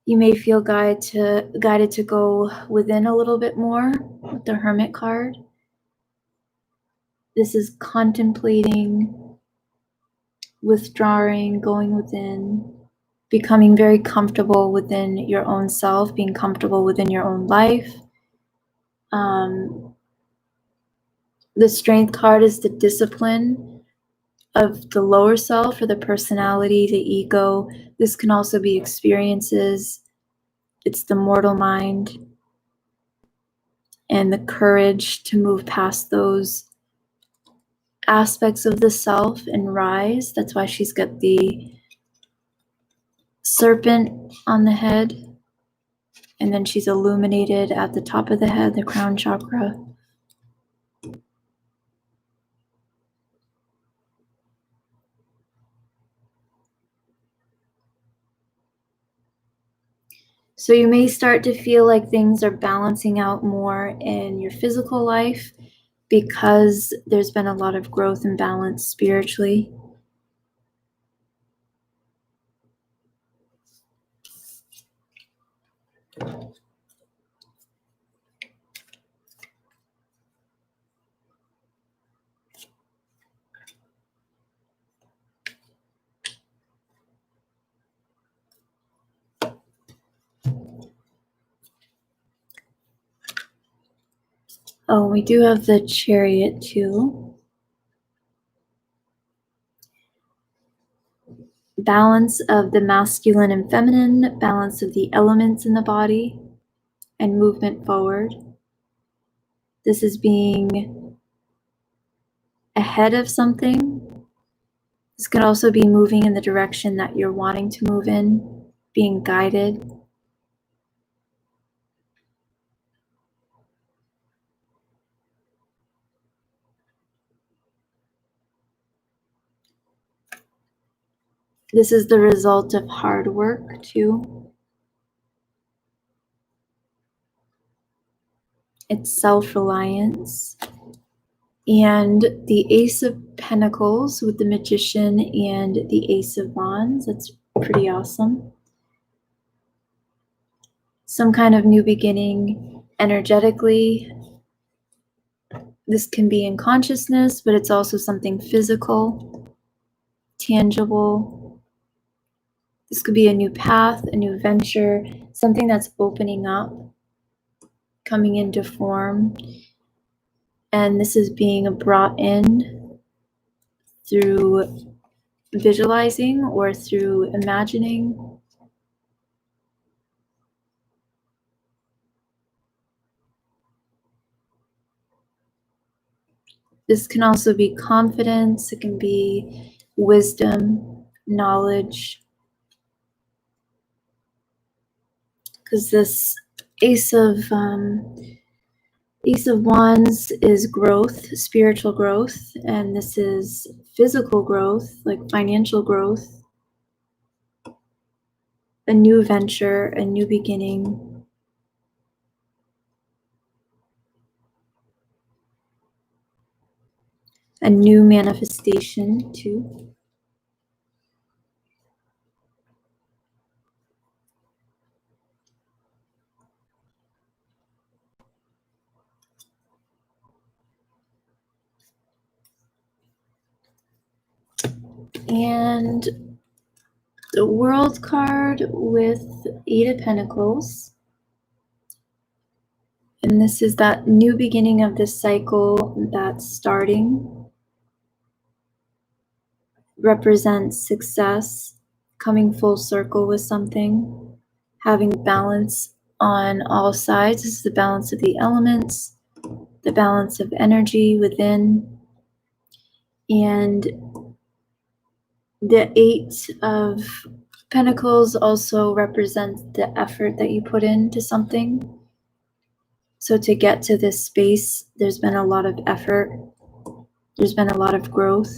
You may feel guided to go within a little bit more with the Hermit card. This is contemplating, withdrawing, going within, becoming very comfortable within your own self, being comfortable within your own life. The Strength card is the discipline of the lower self or the personality, the ego. This can also be experiences. It's the mortal mind and the courage to move past those aspects of the self and rise. That's why she's got the serpent on the head, and then she's illuminated at the top of the head, the crown chakra. So you may start to feel like things are balancing out more in your physical life because there's been a lot of growth and balance spiritually. Oh, we do have the Chariot too. Balance of the masculine and feminine, balance of the elements in the body, and movement forward. This is being ahead of something. This could also be moving in the direction that you're wanting to move in, being guided. This is the result of hard work too. It's self-reliance. And the Ace of Pentacles with the Magician and the Ace of Wands. That's pretty awesome. Some kind of new beginning energetically. This can be in consciousness, but it's also something physical, tangible. This could be a new path, a new venture, something that's opening up, coming into form. And this is being brought in through visualizing or through imagining. This can also be confidence, it can be wisdom, knowledge, because this Ace of Wands is growth, spiritual growth, and this is physical growth, like financial growth, a new venture, a new beginning. A new manifestation too. And the World card with Eight of Pentacles. And this is that new beginning of this cycle that's starting. Represents success, coming full circle with something, having balance on all sides. This is the balance of the elements, the balance of energy within. And the Eight of Pentacles also represents the effort that you put into something. So to get to this space, there's been a lot of effort. There's been a lot of growth.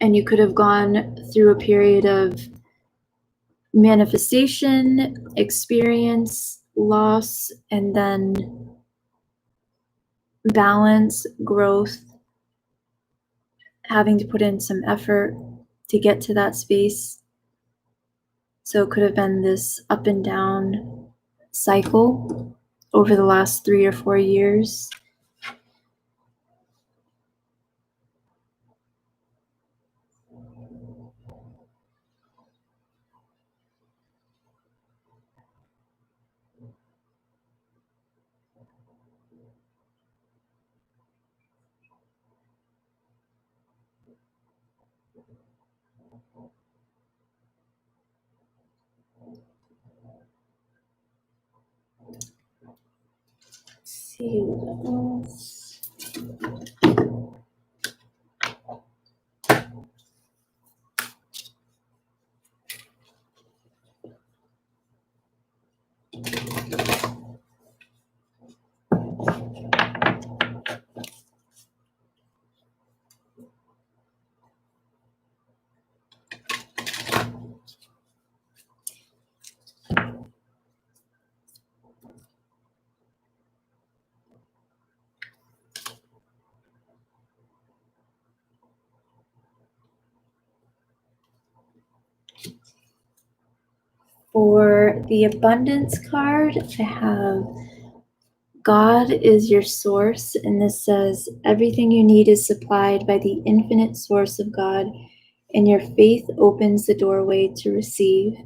And you could have gone through a period of manifestation, experience, loss, and then balance, growth, having to put in some effort to get to that space. So it could have been this up and down cycle over the last 3 or 4 years. Let's see what else. For the abundance card, I have God is your source, and this says everything you need is supplied by the infinite source of God, and your faith opens the doorway to receive.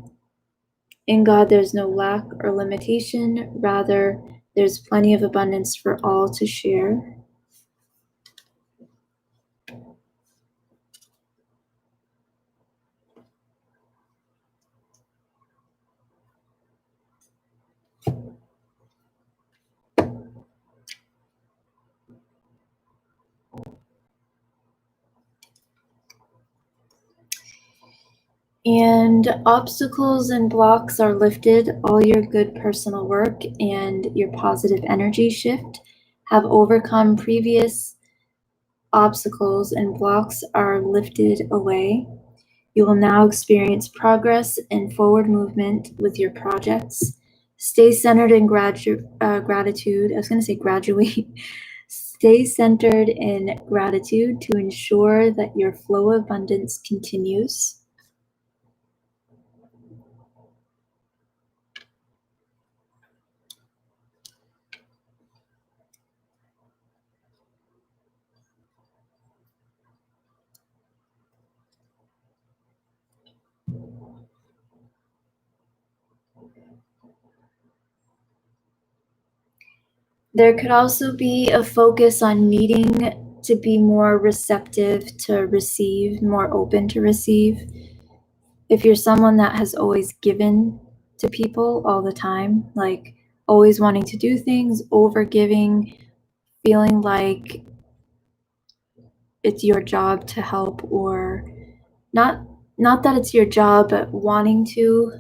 In God, there's no lack or limitation. Rather, there's plenty of abundance for all to share. And obstacles and blocks are lifted. All your good personal work and your positive energy shift have overcome previous obstacles, and blocks are lifted away. You will now experience progress and forward movement with your projects. Stay centered in gratitude. I was going to say graduate. Stay centered in gratitude to ensure that your flow of abundance continues. There could also be a focus on needing to be more receptive to receive, more open to receive. If you're someone that has always given to people all the time, like always wanting to do things, over giving, feeling like it's your job to help, or not that it's your job, but wanting to,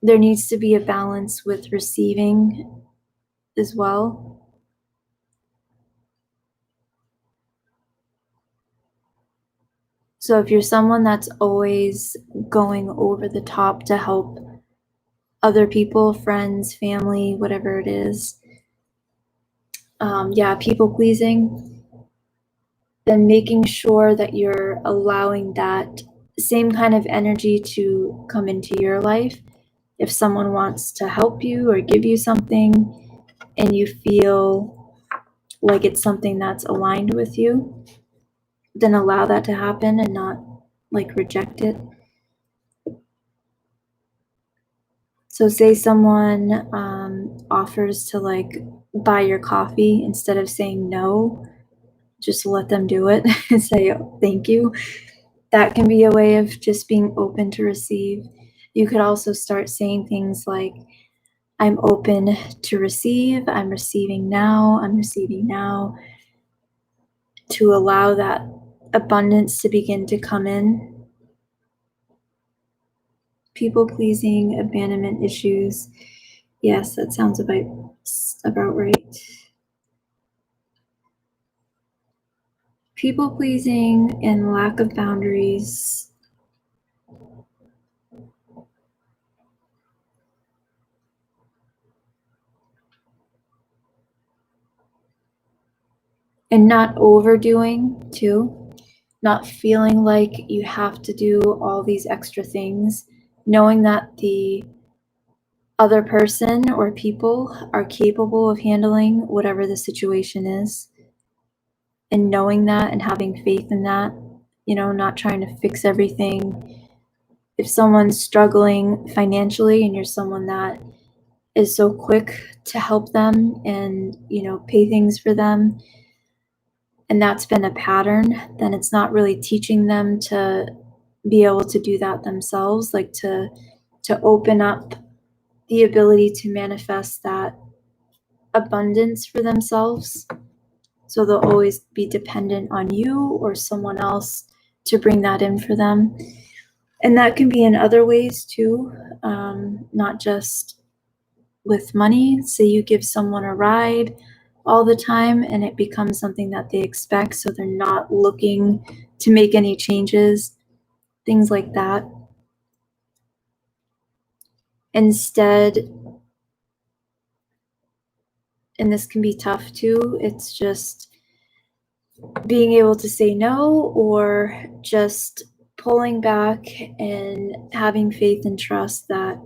there needs to be a balance with receiving as well. So if you're someone that's always going over the top to help other people, friends, family, whatever it is, people pleasing, then making sure that you're allowing that same kind of energy to come into your life. If someone wants to help you or give you something and you feel like it's something that's aligned with you, then allow that to happen and not like reject it. So say someone offers to like buy your coffee, instead of saying no, just let them do it and say thank you. That can be a way of just being open to receive. You could also start saying things like, I'm open to receive, I'm receiving now, I'm receiving now, to allow that abundance to begin to come in. People pleasing, abandonment issues. Yes, that sounds about right. People pleasing and lack of boundaries. And not overdoing too. Not feeling like you have to do all these extra things. Knowing that the other person or people are capable of handling whatever the situation is. And knowing that and having faith in that, not trying to fix everything. If someone's struggling financially and you're someone that is so quick to help them and, pay things for them, and that's been a pattern, then it's not really teaching them to be able to do that themselves, like to open up the ability to manifest that abundance for themselves. So they'll always be dependent on you or someone else to bring that in for them. And that can be in other ways too, not just with money. Say you give someone a ride all the time and it becomes something that they expect, so they're not looking to make any changes, things like that. Instead, and this can be tough too, it's just being able to say no, or just pulling back and having faith and trust that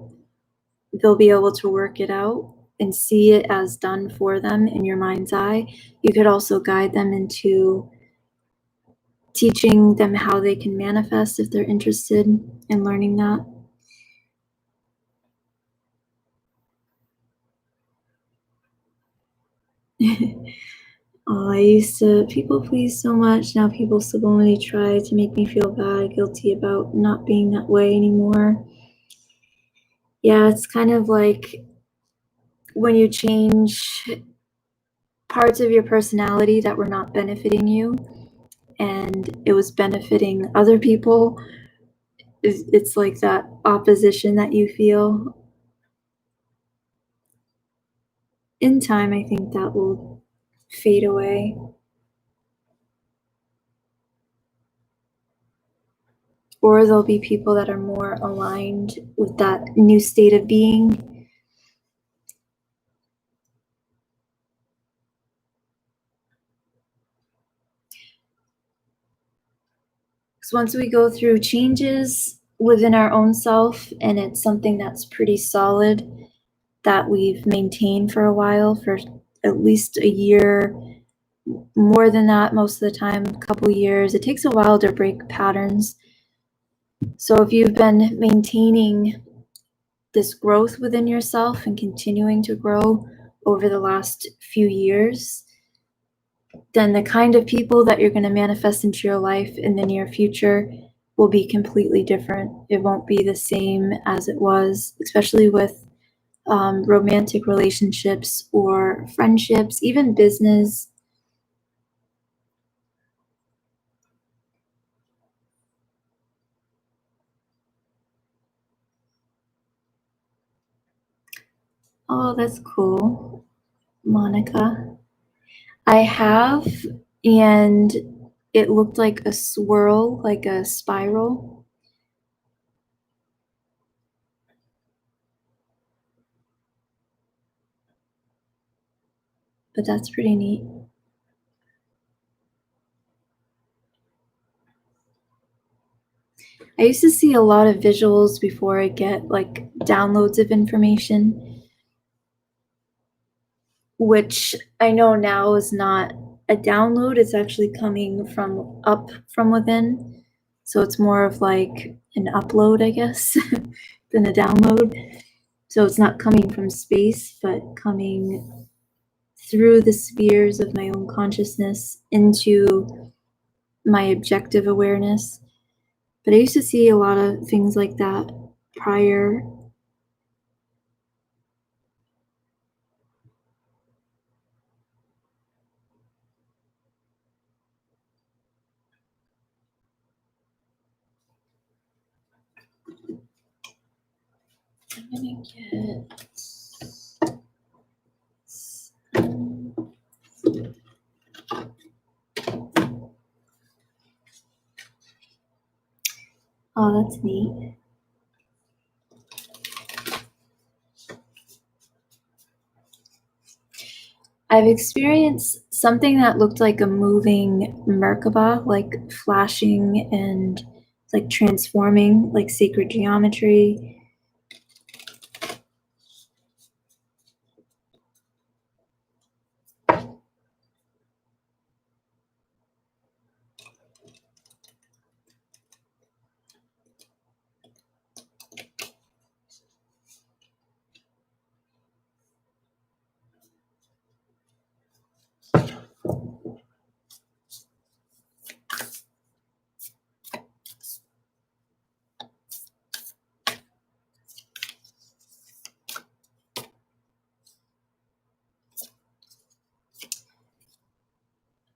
they'll be able to work it out and see it as done for them in your mind's eye. You could also guide them into teaching them how they can manifest if they're interested in learning that. Oh, I used to people please so much. Now people subliminally try to make me feel bad, guilty about not being that way anymore. Yeah, it's kind of like when you change parts of your personality that were not benefiting you and it was benefiting other people, it's like that opposition that you feel. In time, I think that will fade away. Or there'll be people that are more aligned with that new state of being. Because once we go through changes within our own self, and it's something that's pretty solid, that we've maintained for a while, for at least a year, more than that most of the time, a couple years, it takes a while to break patterns. So if you've been maintaining this growth within yourself and continuing to grow over the last few years, then the kind of people that you're going to manifest into your life in the near future will be completely different. It won't be the same as it was, especially with romantic relationships or friendships, even business. Oh, that's cool, Monica. I have, and it looked like a swirl, like a spiral. But that's pretty neat. I used to see a lot of visuals before I get like downloads of information, which I know now is not a download, it's actually coming from up from within. So it's more of like an upload, I guess, than a download. So it's not coming from space, but coming through the spheres of my own consciousness into my objective awareness. But I used to see a lot of things like that prior. I'm gonna get oh, that's neat. I've experienced something that looked like a moving Merkaba, like flashing and like transforming, like sacred geometry.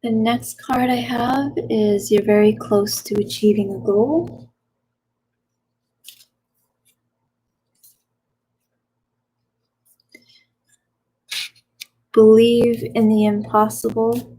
The next card I have is you're very close to achieving a goal. Believe in the impossible.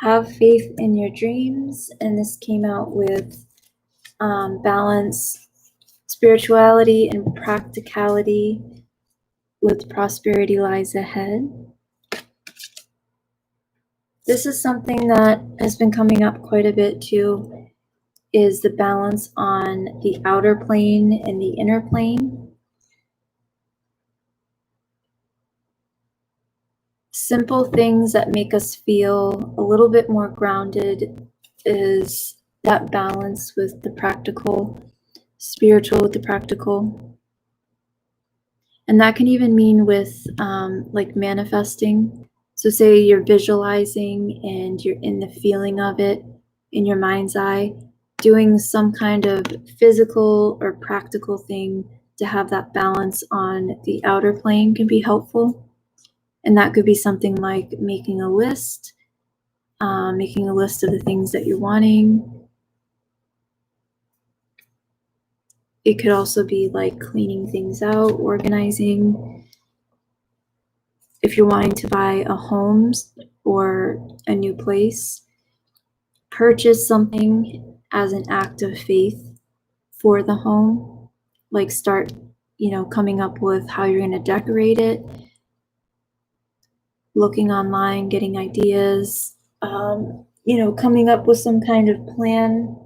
Have faith in your dreams. And this came out with balance, spirituality, and practicality, with prosperity lies ahead. This is something that has been coming up quite a bit too, is the balance on the outer plane and the inner plane. Simple things that make us feel a little bit more grounded is that balance with the practical, spiritual with the practical. And that can even mean with like manifesting. So say you're visualizing and you're in the feeling of it in your mind's eye, doing some kind of physical or practical thing to have that balance on the outer plane can be helpful. And that could be something like making a list of the things that you're wanting. It could also be like cleaning things out, organizing. If you're wanting to buy a home or a new place, purchase something as an act of faith for the home. Like start, coming up with how you're going to decorate it, looking online, getting ideas, coming up with some kind of plan.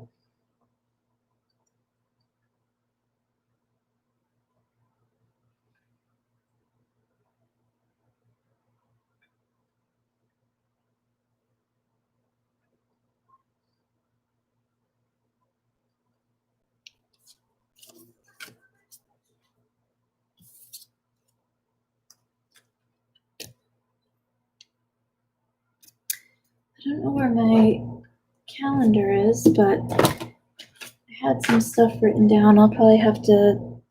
I don't know where my calendar is, but I had some stuff written down. I'll probably have to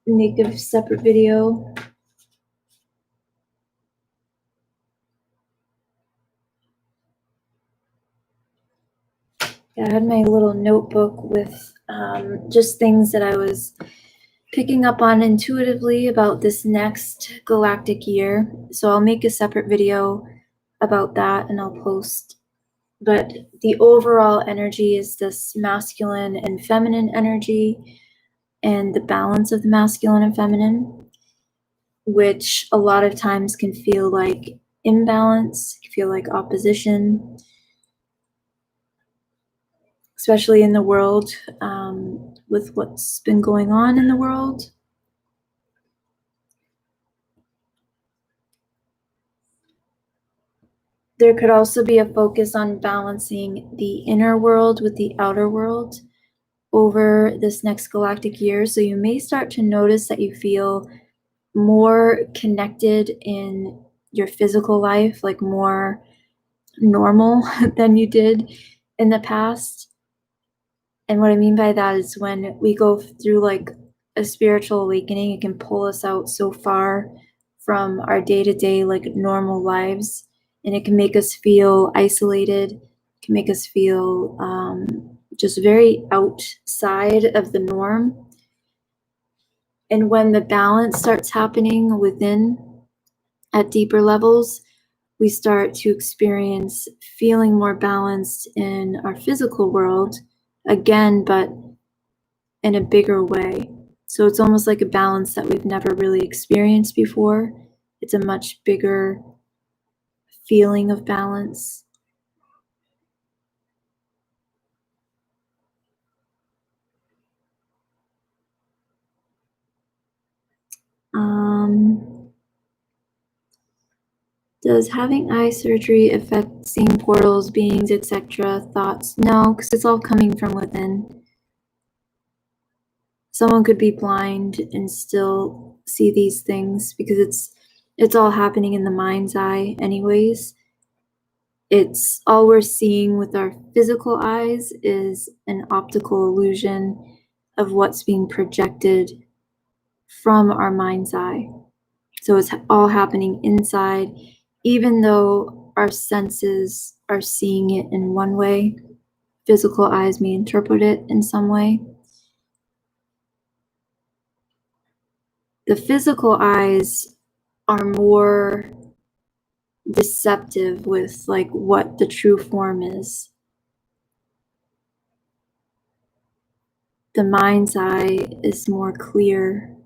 make a separate video. Yeah, I had my little notebook with just things that I was picking up on intuitively about this next galactic year. So I'll make a separate video about that and I'll post. But the overall energy is this masculine and feminine energy and the balance of the masculine and feminine, which a lot of times can feel like imbalance, can feel like opposition, especially in the world, with what's been going on in the world. There could also be a focus on balancing the inner world with the outer world over this next galactic year. So you may start to notice that you feel more connected in your physical life, like more normal than you did in the past. And what I mean by that is when we go through like a spiritual awakening, it can pull us out so far from our day-to-day like normal lives, and it can make us feel isolated, can make us feel just very outside of the norm. And when the balance starts happening within at deeper levels, we start to experience feeling more balanced in our physical world again, but in a bigger way. So it's almost like a balance that we've never really experienced before. It's a much bigger feeling of balance. Does having eye surgery affect seeing portals, beings, etc., thoughts? No, because it's all coming from within. Someone could be blind and still see these things because it's all happening in the mind's eye anyways. It's all we're seeing with our physical eyes is an optical illusion of what's being projected from our mind's eye. So it's all happening inside, even though our senses are seeing it in one way, physical eyes may interpret it in some way. The physical eyes are more deceptive with like what the true form is. The mind's eye is more clear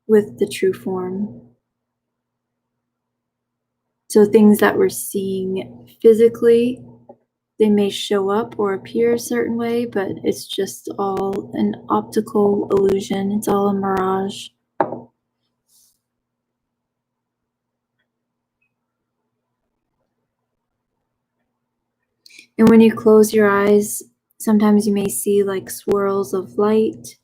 with the true form. So things that we're seeing physically, they may show up or appear a certain way, but it's just all an optical illusion. It's all a mirage. And when you close your eyes, sometimes you may see like swirls of light.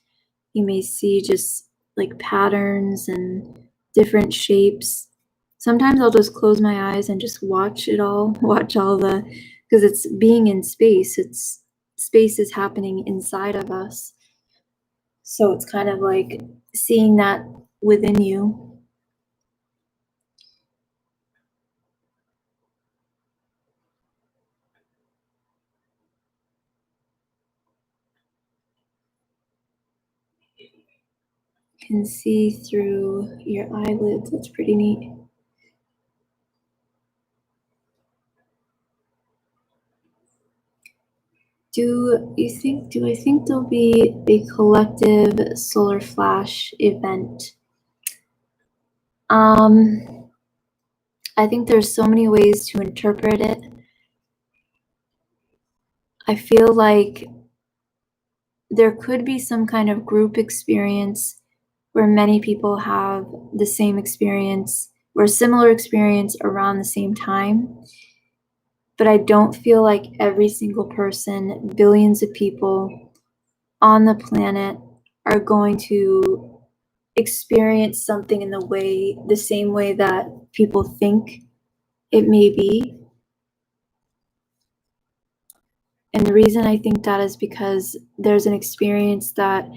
You may see just like patterns and different shapes. Sometimes I'll just close my eyes and just watch it all, watch all the, because it's being in space, it's space is happening inside of us. So it's kind of like seeing that within you. Can see through your eyelids. That's pretty neat. Do I think there'll be a collective solar flash event? I think there's so many ways to interpret it. I feel like there could be some kind of group experience where many people have the same experience or a similar experience around the same time. But I don't feel like every single person, billions of people on the planet are going to experience something in the same way that people think it may be. And the reason I think that is because there's an experience that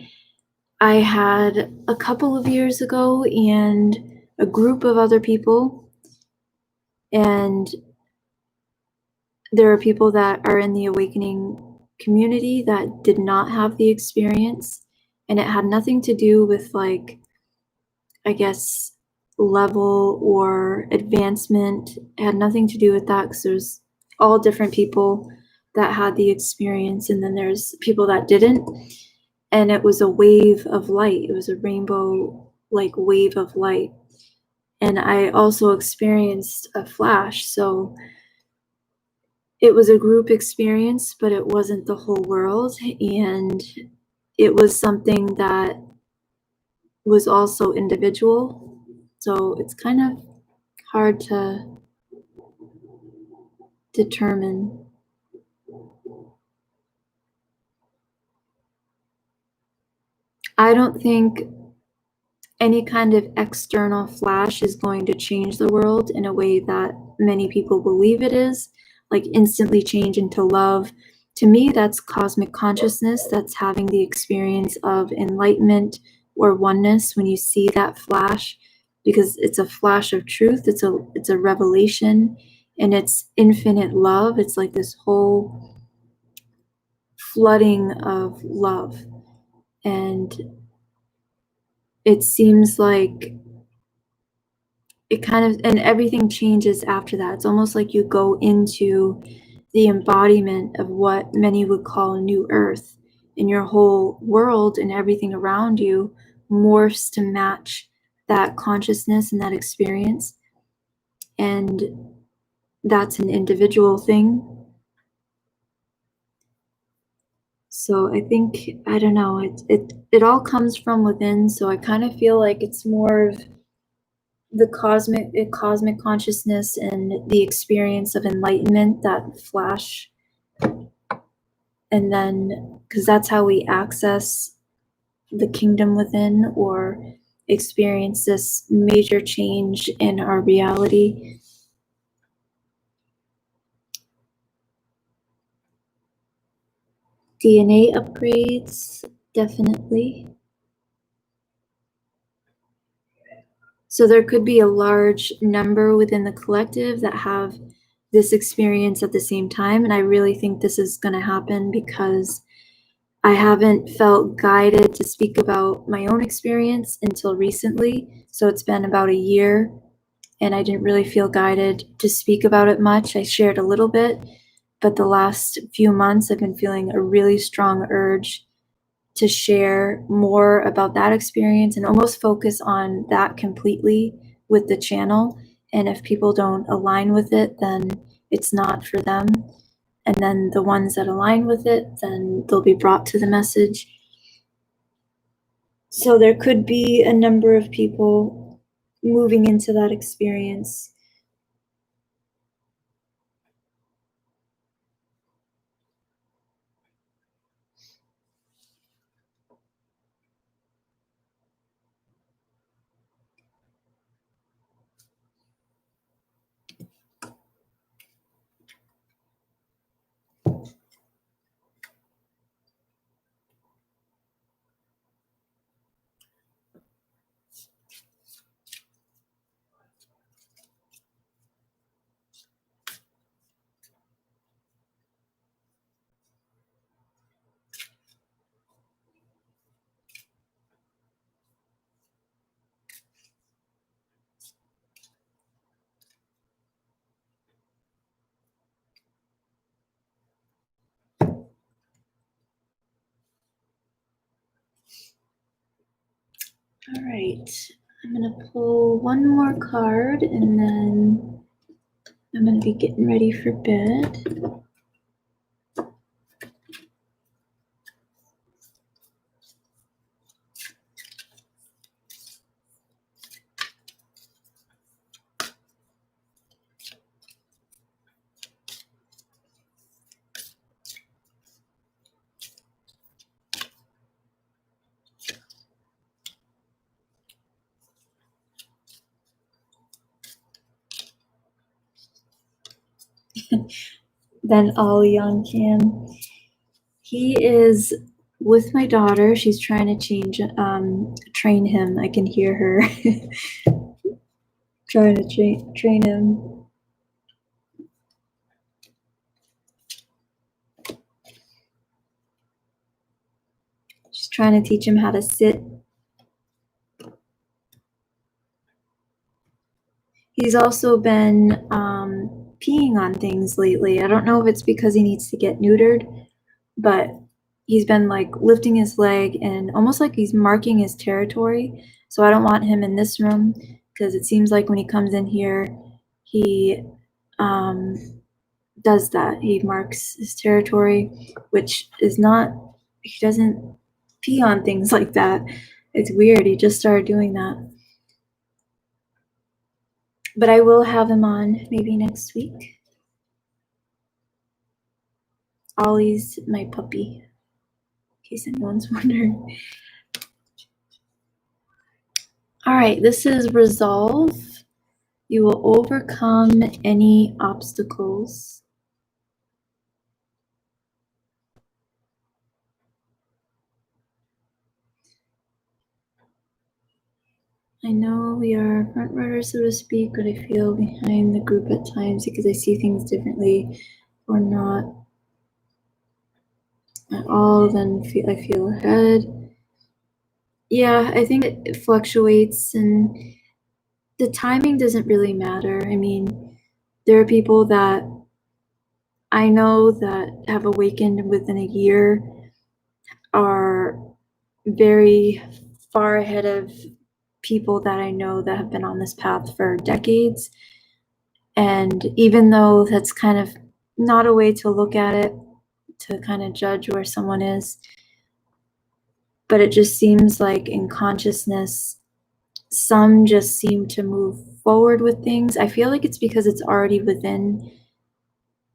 I had a couple of years ago and a group of other people, and there are people that are in the awakening community that did not have the experience, and it had nothing to do with, like, I guess, level or advancement. It had nothing to do with that, because there's all different people that had the experience, and then there's people that didn't. And it was a wave of light. It was a rainbow, like, wave of light. And I also experienced a flash. So it was a group experience, but it wasn't the whole world. And it was something that was also individual. So it's kind of hard to determine. I don't think any kind of external flash is going to change the world in a way that many people believe it is, like instantly change into love. To me, that's cosmic consciousness. That's having the experience of enlightenment or oneness when you see that flash, because it's a flash of truth. It's a revelation, and it's infinite love. It's like this whole flooding of love. And it seems like it kind of, and everything changes after that. It's almost like you go into the embodiment of what many would call new earth, and your whole world and everything around you morphs to match that consciousness and that experience. And that's an individual thing. So I think, I don't know, it all comes from within. So I kind of feel like it's more of the cosmic consciousness and the experience of enlightenment, that flash. And then, because that's how we access the kingdom within, or experience this major change in our reality. DNA upgrades, definitely. So there could be a large number within the collective that have this experience at the same time. And I really think this is going to happen because I haven't felt guided to speak about my own experience until recently. So it's been about a year, and I didn't really feel guided to speak about it much. I shared a little bit, but the last few months I've been feeling a really strong urge to share more about that experience and almost focus on that completely with the channel. And if people don't align with it, then it's not for them. And then the ones that align with it, then they'll be brought to the message. So there could be a number of people moving into that experience. All right, I'm gonna pull one more card and then I'm gonna be getting ready for bed. Then Ollie on cam. He is with my daughter. She's trying to train him. I can hear her trying to train him. She's trying to teach him how to sit. He's also been peeing on things lately. I don't know if it's because he needs to get neutered, but he's been like lifting his leg and almost like he's marking his territory. So I don't want him in this room because it seems like when he comes in here, he does that. He marks his territory, which is not, he doesn't pee on things like that. It's weird. He just started doing that. But I will have him on maybe next week. Ollie's my puppy, in case anyone's wondering. All right, this is resolve. You will overcome any obstacles. I know we are front runners, so to speak, but I feel behind the group at times because I see things differently or not at all. Then I feel ahead. Yeah, I think it fluctuates and the timing doesn't really matter. I mean, there are people that I know that have awakened within a year are very far ahead of people that I know that have been on this path for decades. And even though that's kind of not a way to look at it, to kind of judge where someone is, but it just seems like in consciousness, some just seem to move forward with things. I feel like it's because it's already within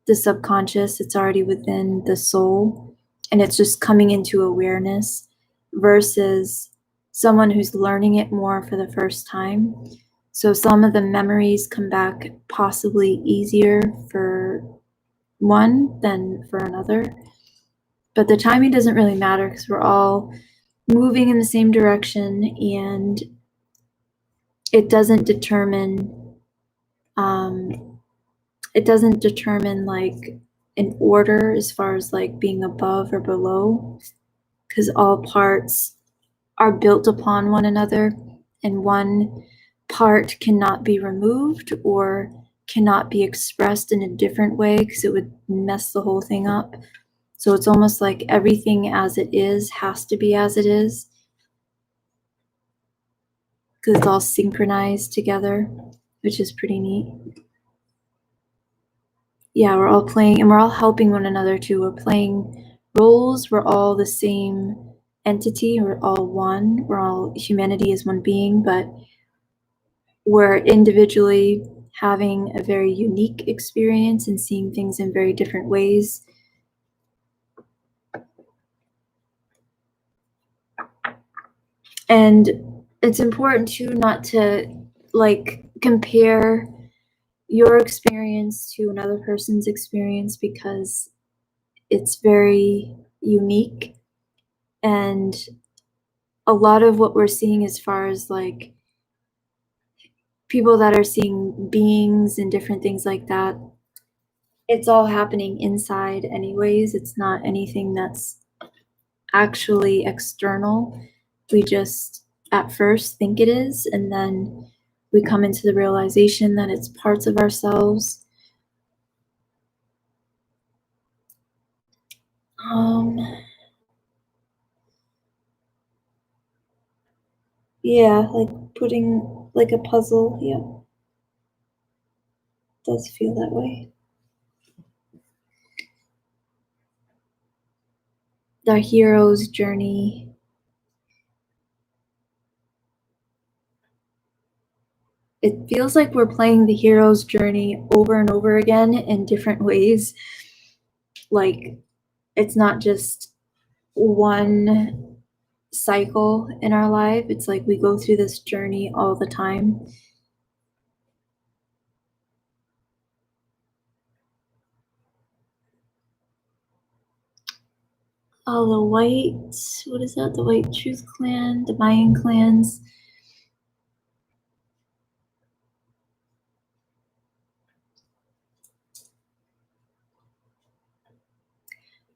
the subconscious, it's already within the soul, and it's just coming into awareness versus someone who's learning it more for the first time. So some of the memories come back possibly easier for one than for another. But the timing doesn't really matter because we're all moving in the same direction and it doesn't determine like an order as far as like being above or below, because all parts are built upon one another and one part cannot be removed or cannot be expressed in a different way because it would mess the whole thing up. So it's almost like everything as it is has to be as it is because it's all synchronized together, which is pretty neat. Yeah, we're all playing and we're all helping one another too. We're playing roles. We're all the same entity. We're all one. We're all humanity is one being, but we're individually having a very unique experience and seeing things in very different ways. And it's important too not to like compare your experience to another person's experience because it's very unique. And a lot of what we're seeing as far as like people that are seeing beings and different things like that, it's all happening inside anyways. It's not anything that's actually external. We just at first think it is, and then we come into the realization that it's parts of ourselves. Yeah, like putting like a puzzle. Yeah, does feel that way. The hero's journey. It feels like we're playing the hero's journey over and over again in different ways. Like it's not just one cycle in our life. It's like we go through this journey all the time. Oh, the white, what is that? The White Truth Clan, the Mayan clans.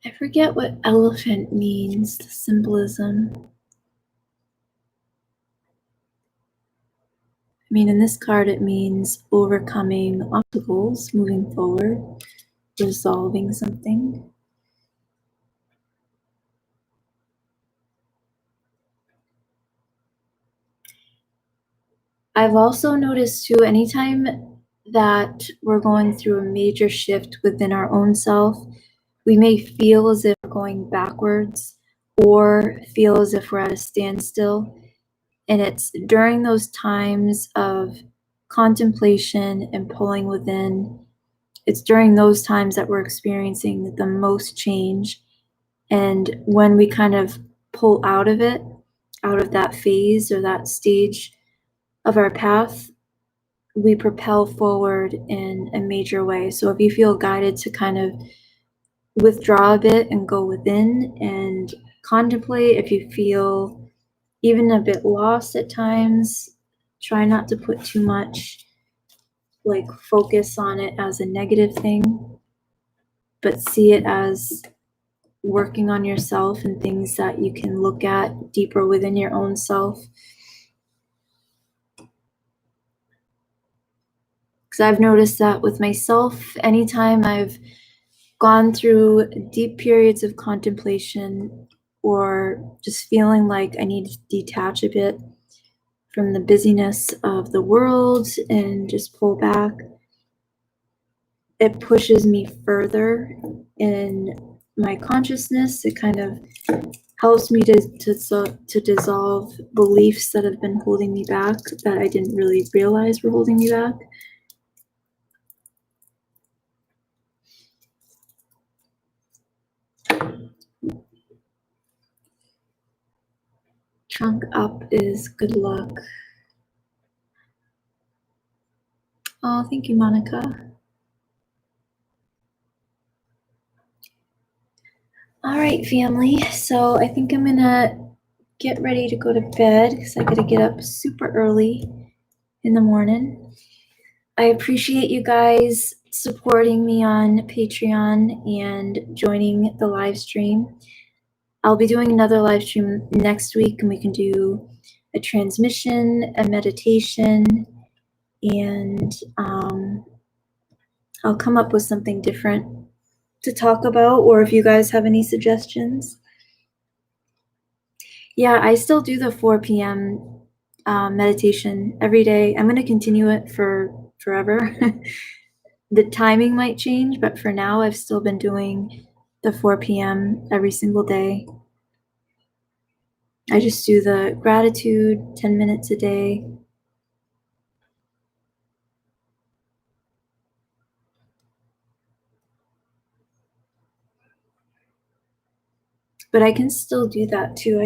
I forget what elephant means, the symbolism. I mean, in this card, it means overcoming obstacles, moving forward, resolving something. I've also noticed too, anytime that we're going through a major shift within our own self, we may feel as if we're going backwards or feel as if we're at a standstill. And it's during those times of contemplation and pulling within, it's during those times that we're experiencing the most change. And when we kind of pull out of it, out of that phase or that stage of our path, we propel forward in a major way. So if you feel guided to kind of withdraw a bit and go within and contemplate, if you feel even a bit lost at times, try not to put too much like focus on it as a negative thing, but see it as working on yourself and things that you can look at deeper within your own self. Because I've noticed that with myself, anytime I've gone through deep periods of contemplation or just feeling like I need to detach a bit from the busyness of the world and just pull back, it pushes me further in my consciousness. It kind of helps me to dissolve beliefs that have been holding me back that I didn't really realize were holding me back. Trunk up is good luck. Oh, thank you, Monica. All right, family. So I think I'm gonna get ready to go to bed because I gotta get up super early in the morning. I appreciate you guys supporting me on Patreon and joining the live stream. I'll be doing another live stream next week, and we can do a transmission, a meditation, and I'll come up with something different to talk about, or if you guys have any suggestions. Yeah, I still do the 4 p.m. Meditation every day. I'm going to continue it for forever. The timing might change, but for now, I've still been doing the 4 p.m. every single day. I just do the gratitude 10 minutes a day. But I can still do that too.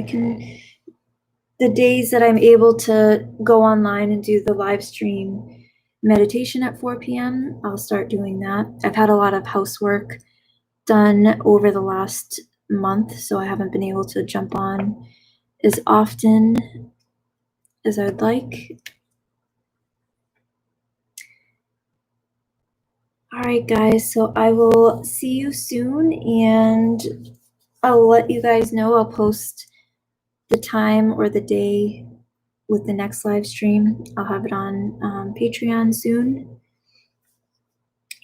The days that I'm able to go online and do the live stream meditation at 4 p.m., I'll start doing that. I've had a lot of housework done over the last month, so I haven't been able to jump on as often as I'd like. All right, guys, so I will see you soon, and I'll let you guys know. I'll post the time or the day with the next live stream. I'll have it on Patreon soon.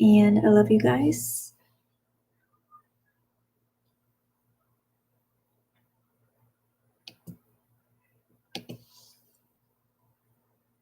And I love you guys.